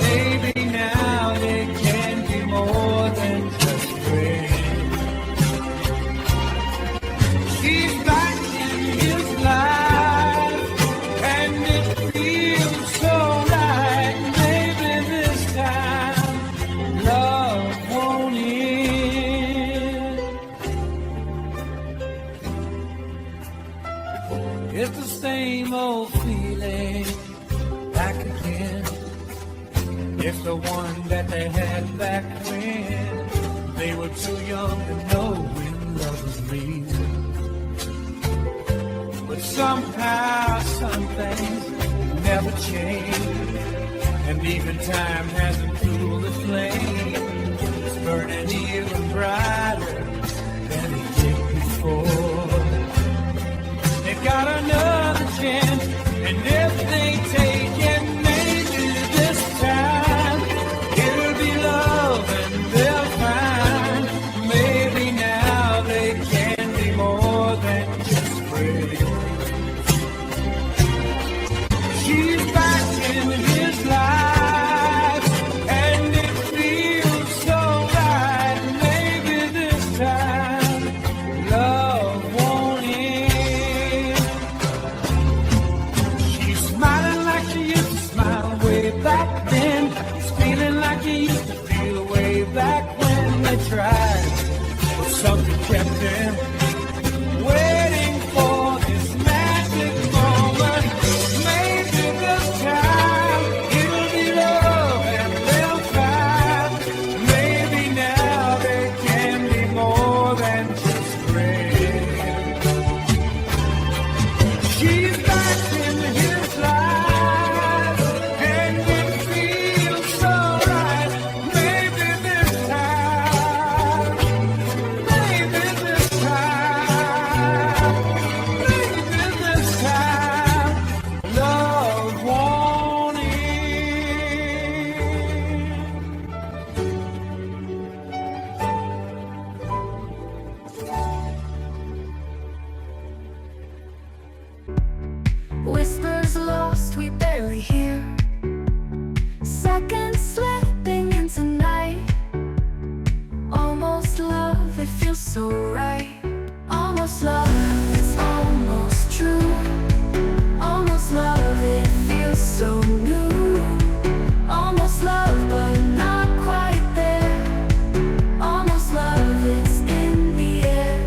Maybe now they can be more than just friends. She's back in his life. the one that they had back when they were too young to know when love was real. But somehow some things never change, and even time hasn't cooled the flame. It's burning even brighter than it did before. They've got another chance, and if they take it, maybe this time it'll be love and they'll find maybe now they can be more than just friends. She's back in his life, and it feels so right. Maybe this time love won't end. She's smiling like she used to smile way back then. She's feeling like he used to feel way back when they tried, but something kept them waiting for this magic moment. Maybe this time it'll be love and they'll find maybe now they can be more than just friends. She's back in his life, and it feels so right. Maybe this time, maybe this time, maybe this time, love won't end. Whispers lost, we barely hear. Seconds slipping into night. Almost love, it feels so right. Almost love, it's almost true. Almost love, it feels so new. Almost love, but not quite there. Almost love, it's in the air.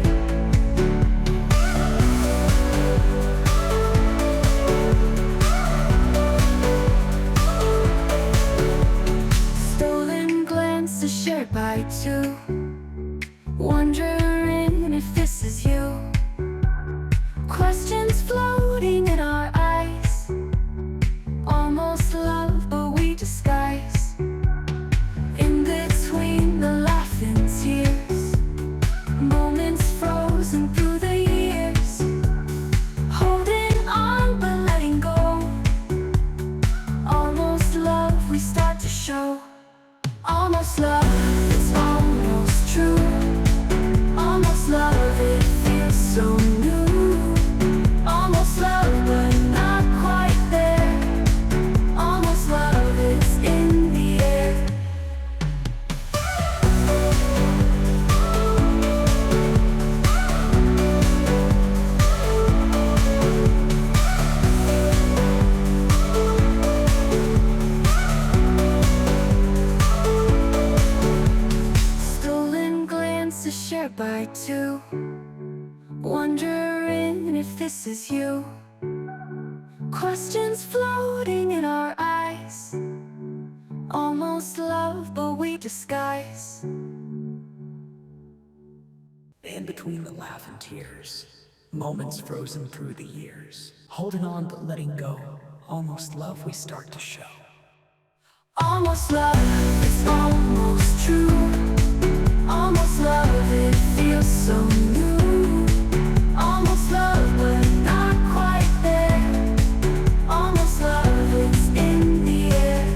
Stolen glances shared by two, wondering if this is you. Questions floating in our eyes. Almost love, but we disguise. In between the laughing tears, moments frozen through the years. Holding on but letting go. Almost love, we start to show. Almost love, it's almost true. Almost love, it feels so new. Almost love, but not quite there. Almost love, it's in the air. Stolen glances shared by two, wondering if this is you. Questions floating in our eyes. Almost love, but we disguise. In between the laugh and tears, moments frozen through the years. Holding on but letting go. Almost love, we start to show. Almost love, it's almost true. Almost love, it feels so new. Almost love, but not quite there. Almost love, it's in the air.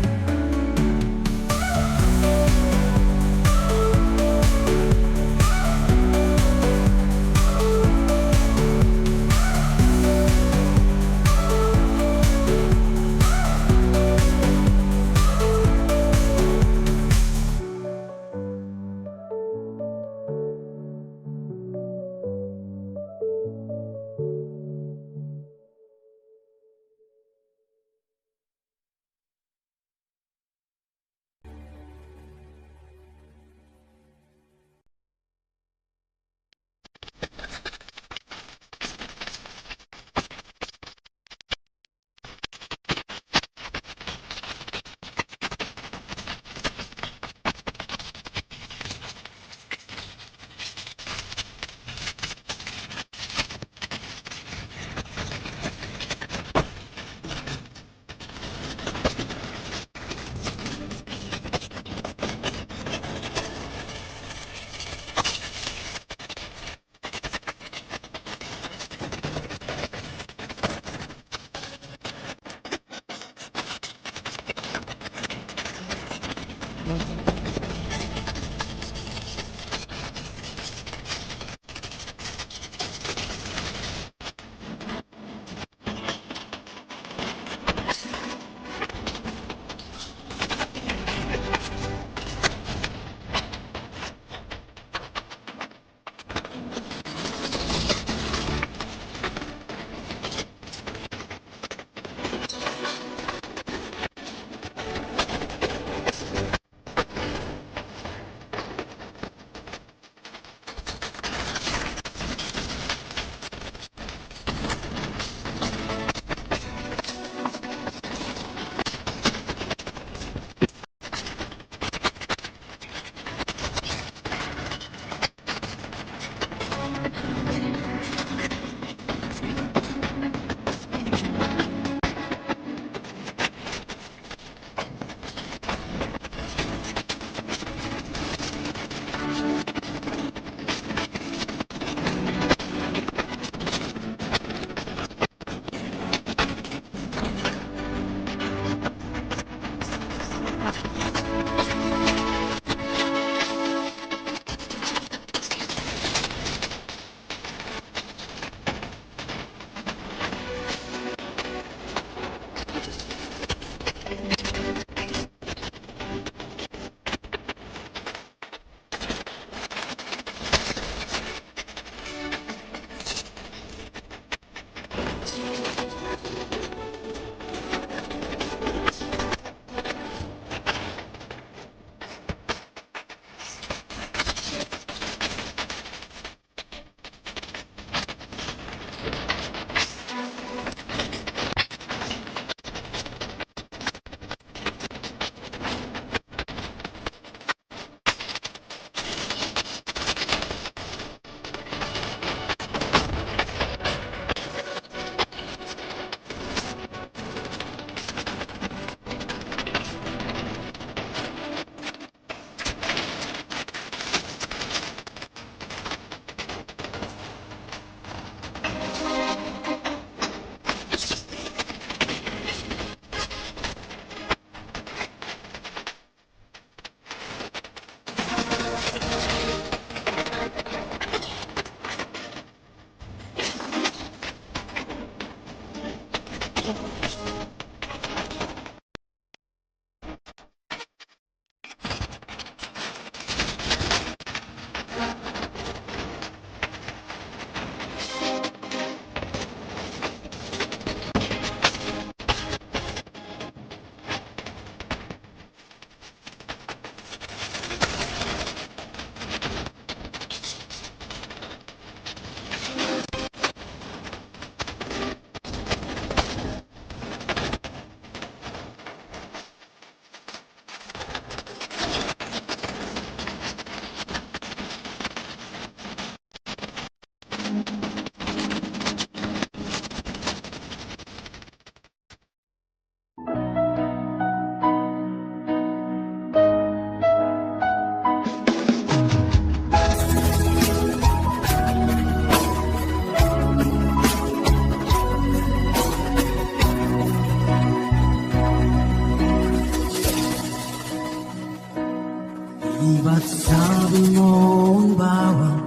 Di ba't sabi mo ang bawat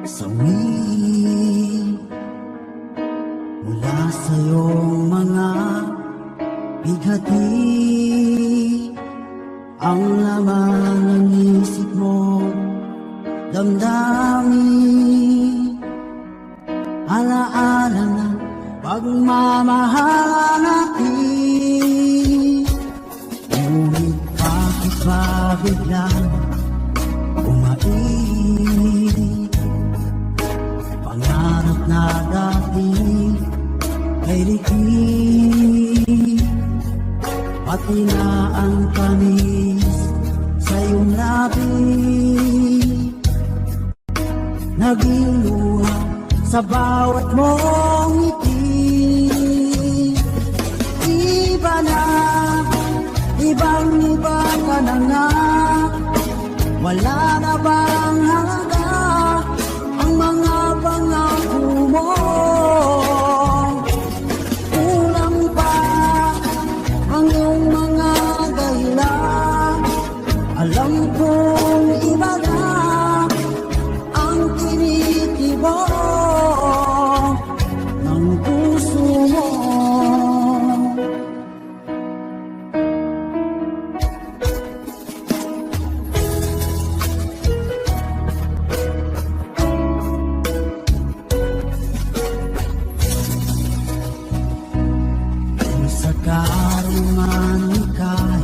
sawi mula sa iyong mga bighati ang laman ng isip mo, damdamin, alaala ng pagmamahal natin. Ngunit bakit ba biglang umaibig? Pangarap na dati ay likid, pati na ang panis sa iyong labi, naging luha sa bawat mong ngiti. Iba na, ibang-iba ka na nga, wala na bang halaga ang mga pangako mo? Kulang pa ang iyong mga dahilan, alam kong iba na ang tinitibok ng puso mo. Sa karungan ika'y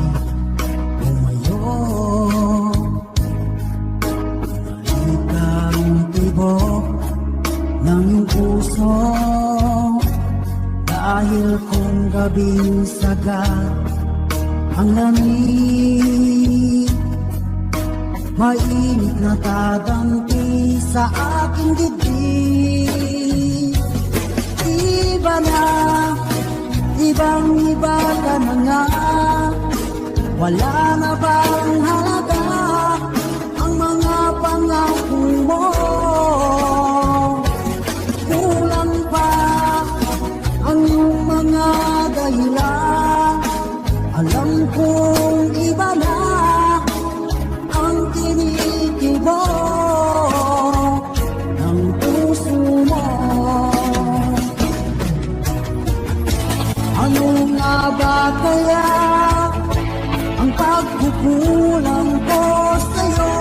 umayo, bumalik ang tibok ng iyong puso, dahil kung gabing sagat ang lamig, mainit na tatampi sa aking dibdib. Iba na, ibang-iba ka na nga, wala na bang halaga ang mga pangako mo? Kulang pa ang iyong mga dahilan, alam kong iba na ang tinitibok ng puso mo. Ano nga ba kaya ang pagkukulang ko sa'yo?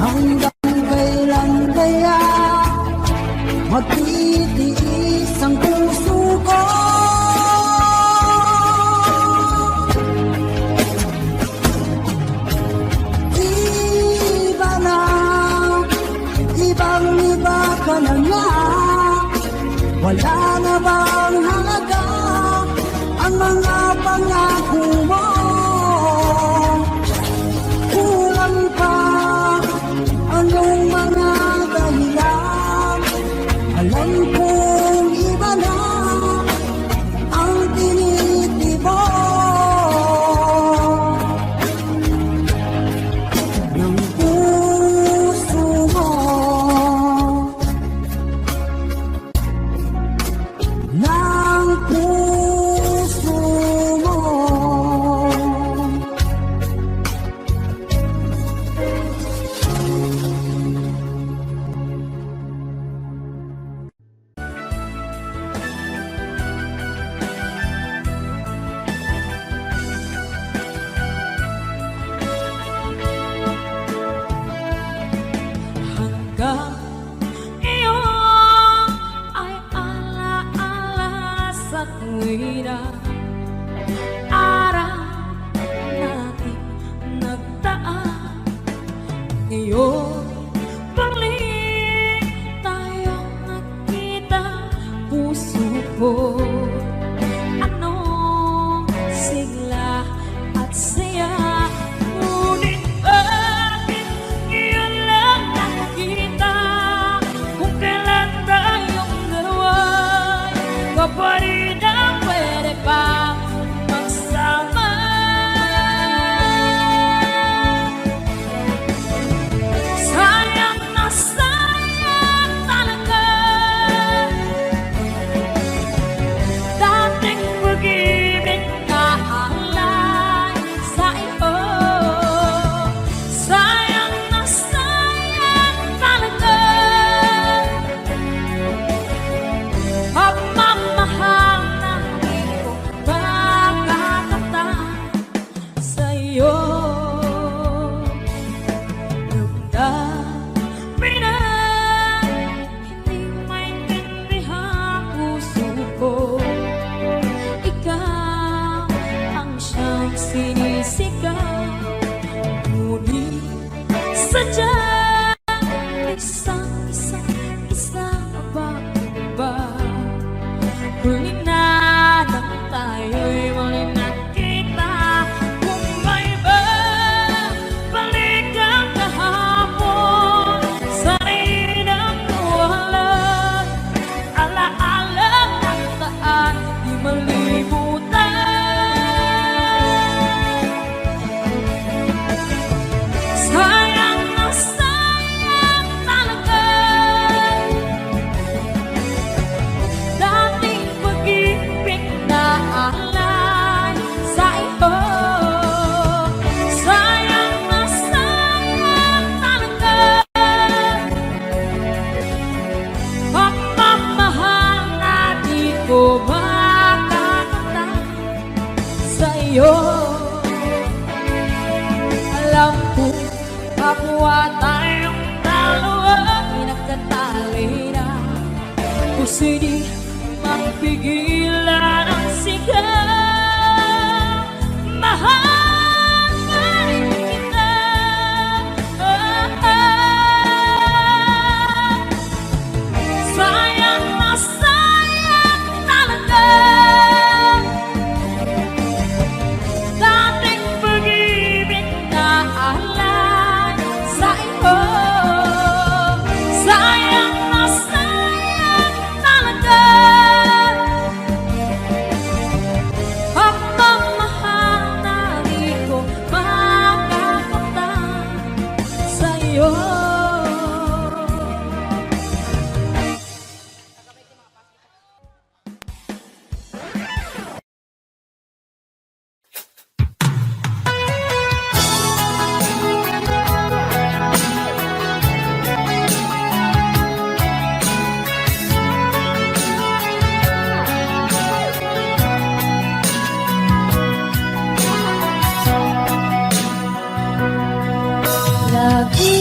Hanggang kailan kaya na nga? Wala na bang halaga ang mga pangako mo? Kulang pa anong mga dahilan? Alam kong iba na ang tinitibok ng puso mo. Ng puso mo. Hanggang iyon ay alaala sa tuwira, araw natin nagdaan. Ngayon balik tayong nagkita, puso ko anong sigla at saya. Ngunit bakit ngayon lang nakita, kung kailan tayong dalawa'y kapalit ang pwede pa magsama. Sayang na sayang talaga dating pag-ibig na alay sa iyo. Sayang na sayang talaga pagmamahal na di ko makakata sa iyo. Damdamin na hindi maintindihan puso ko, ikaw ang siyang sinisigaw. Ngunit sadyang isang ba huli na nang tayo'y muli nakita. Kung may balik ang kahapon, sana'y nakuhalan. Alaala ng daan, di malimutan. Sayang na sayang talaga dating pag-ibig na alay sa iyo. Sayang na sayang talaga pagmamahal na di ko makakata sa iyo. Alam ko kapwa tayong dalawa pinagkatali na, gusto di mapigilan ang sigaw. Mahal pa rin kita. Sayang na sayang talaga dating pag-ibig na alay sa iyo. Sayang na sayang talaga pagmamahal na di ko makakata sa iyo. Lagi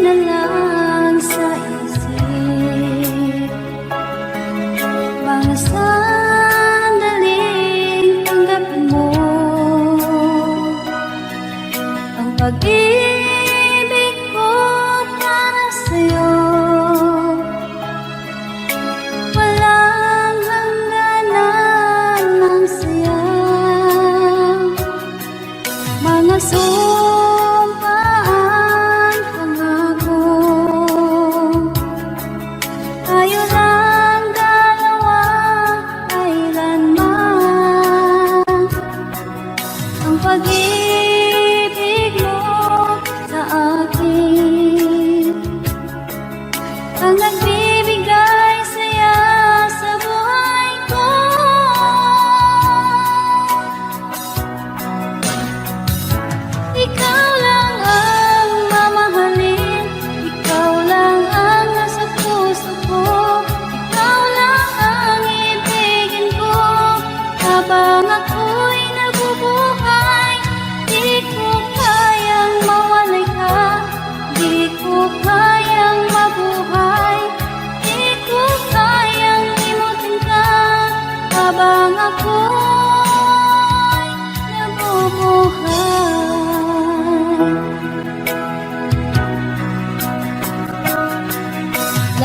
na lang sa isip mga sandaling tanggapin mo ang pag-ibig ko para sa'yo.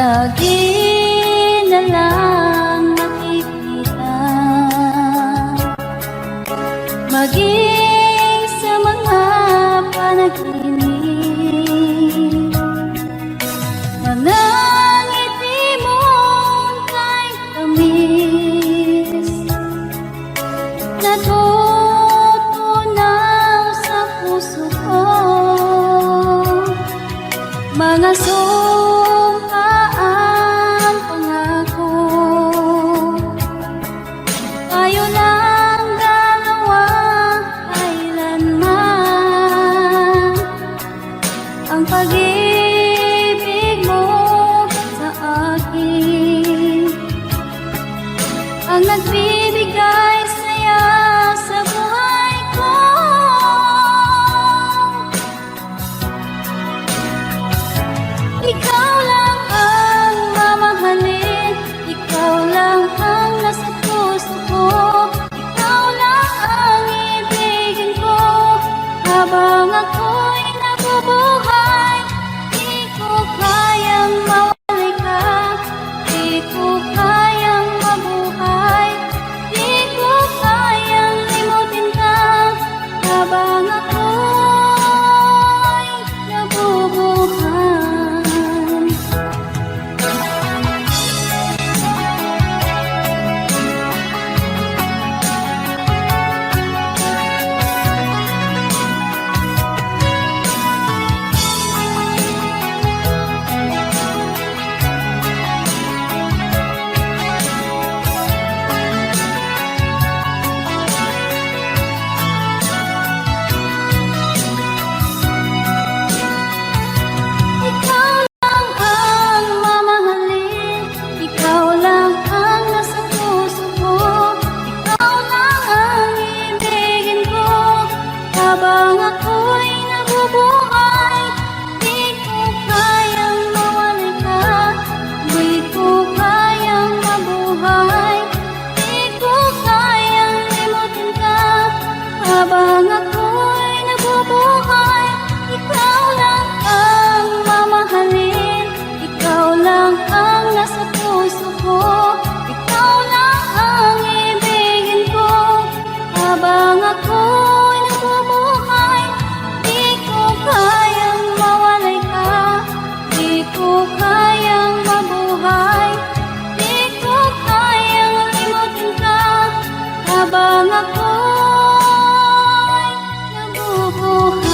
lagi na lang nakikita. Maging sa mga panaginip, manangiti mo kay tamis, natutunaw sa puso ko. Mga sumpaang pangako, tayo lang dalawa kailanman. Ang pag-ibig mo sa akin ang nagbibigay saya sa buhay ko. Ikaw lang ang mamahalin, ikaw lang ang nasa puso ko, ikaw lang ang ibigin ko. Habang ako'y nabubuhay, di ko kayang mawalay ka, di ko kayang mabuhay, di ko kayang limutin ka. Habang ako'y nabubuhay. Ikaw lang ang mamahalin, ikaw lang ang nasa puso ko, ikaw lang ang ibigin ko. Habang ako'y nabubuhay, di ko kayang mawalay ka, di ko kayang mabuhay, di ko kayang limutin ka. Habang ako'y nabubuhay, ikaw lang ang mamahalin, ikaw lang ang nasa puso ko, ikaw lang ang ibigin ko. Habang ako'y nabubuhay, di ko kayang mawalay ka, di ko kayang mabuhay, di ko kayang limutin ka. Habang ako'y nabubuhay.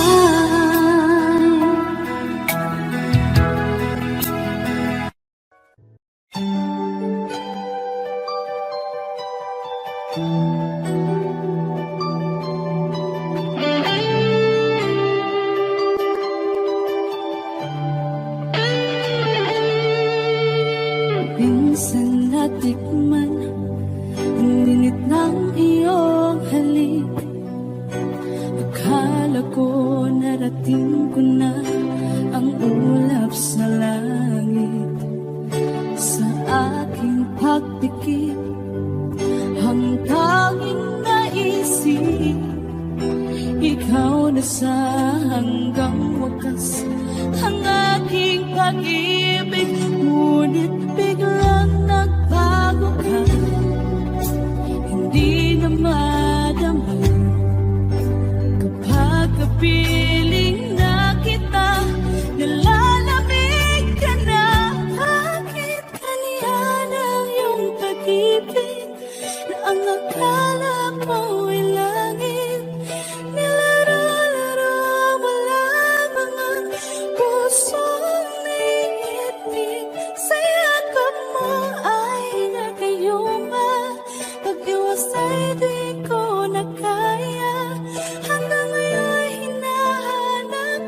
Minsan natikman ang init ng iyong halik. Akala ko narating ko na ang ulap sa langit. Sa aking pagpikit, ang tanging naisip, ikaw na sa hanggang wakas ang aking pag-ibig. Ngunit biglang nagbago ka, hindi na madama kapag kapiling na kita. Nalalamig ka na, bakit kanya ng iyong pag-ibig na ang akala mo ay langit? Nilaro-laro mo lamang ang pusong naiinig. Sa yakap mo ay nagayuma, pag-iwas ay di ko na kaya. Hanggang ngayon hinahanap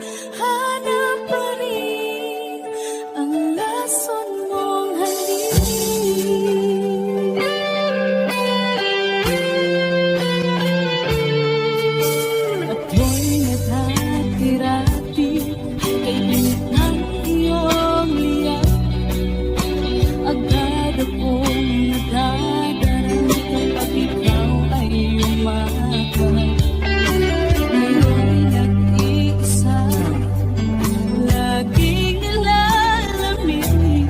pa rin ang lason mong halik. Ako'y natatirapi kay init ng iyong liyak. Agad akong nadadarang kapag ikaw ay umakay. Ngayon nag-iisa, laging nalalamig.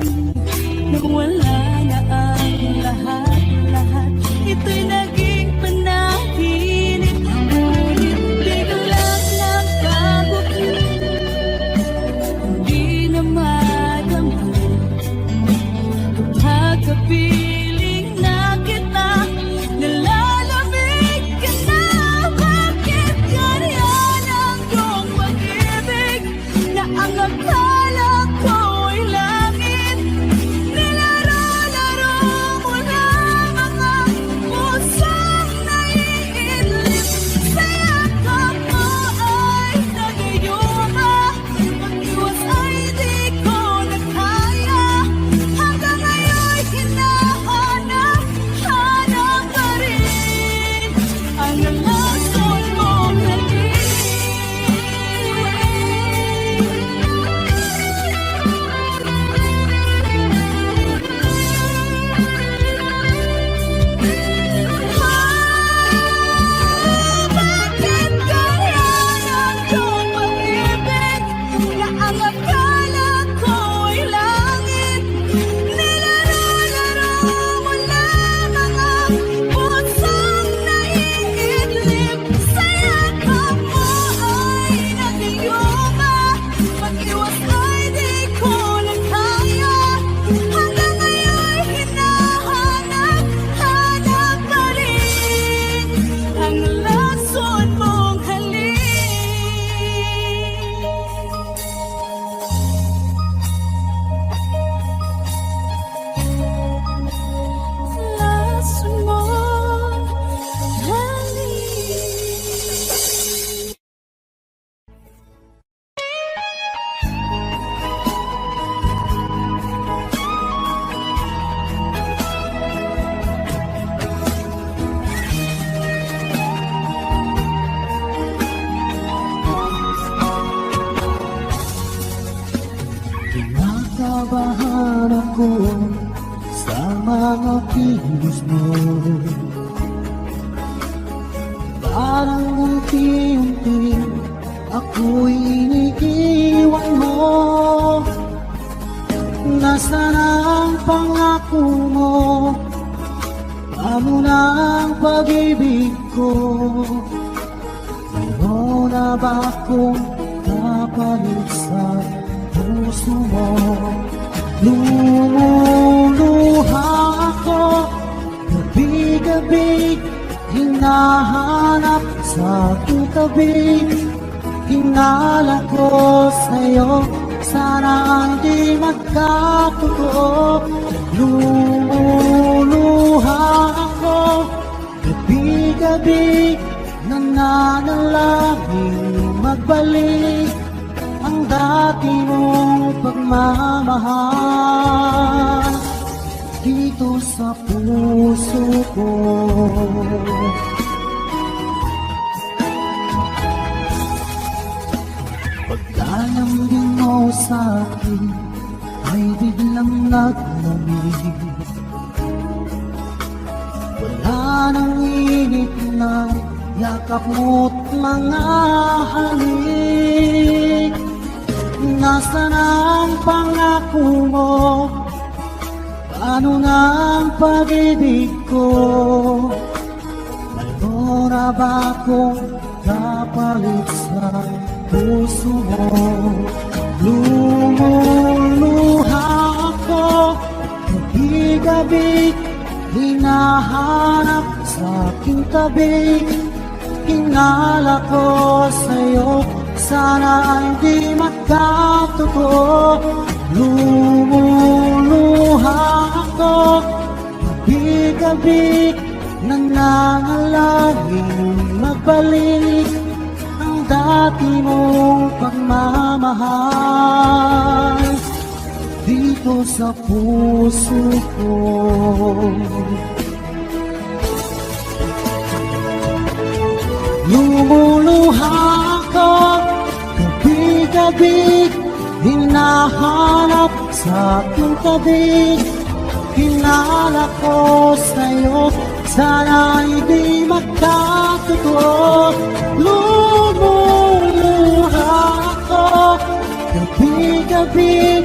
ako'y iniiwan mo. Nasaan ang pangako mo? Paano na ang pag-ibig ko? Mayroon na ba akong kapalit sa puso mo? Lumuluha ako gabi-gabi, hinahanap sa aking tabi. Hinala ko sa'yo, sana hindi magkatotoo. Lumuluha ako gabi-gabi, nananalangin magbalik ang dati mong pagmamahal dito sa puso ko. Paglalambing mo sa'kin ay biglang naglamig. Wala nang init na yakap mo't mga halik. Nasaan ang pangako mo? Paano na ang pag-ibig ko? Mayroon na ba akong kapalit sa puso mo? Lumuluha ako gabi-gabi, hinahanap sa aking tabi. Hinala ko sa'yo, sana hindi magkatotoo. Lumuluha ako gabi-gabi, nananalangin magbalik ang dati mong pagmamahal dito sa puso ko. Lumuluha ako gabi-gabi, hinahanap sa aking tabi. Hinala ko sa'yo, sana hindi magkatotoo. Lumuluha ako gabi-gabi,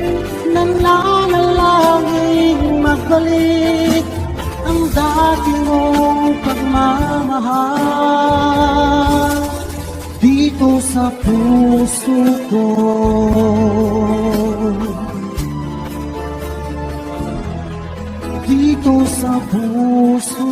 nananalangin magbalik ang dati mong pagmamahal dito sa puso ko. Dito sa puso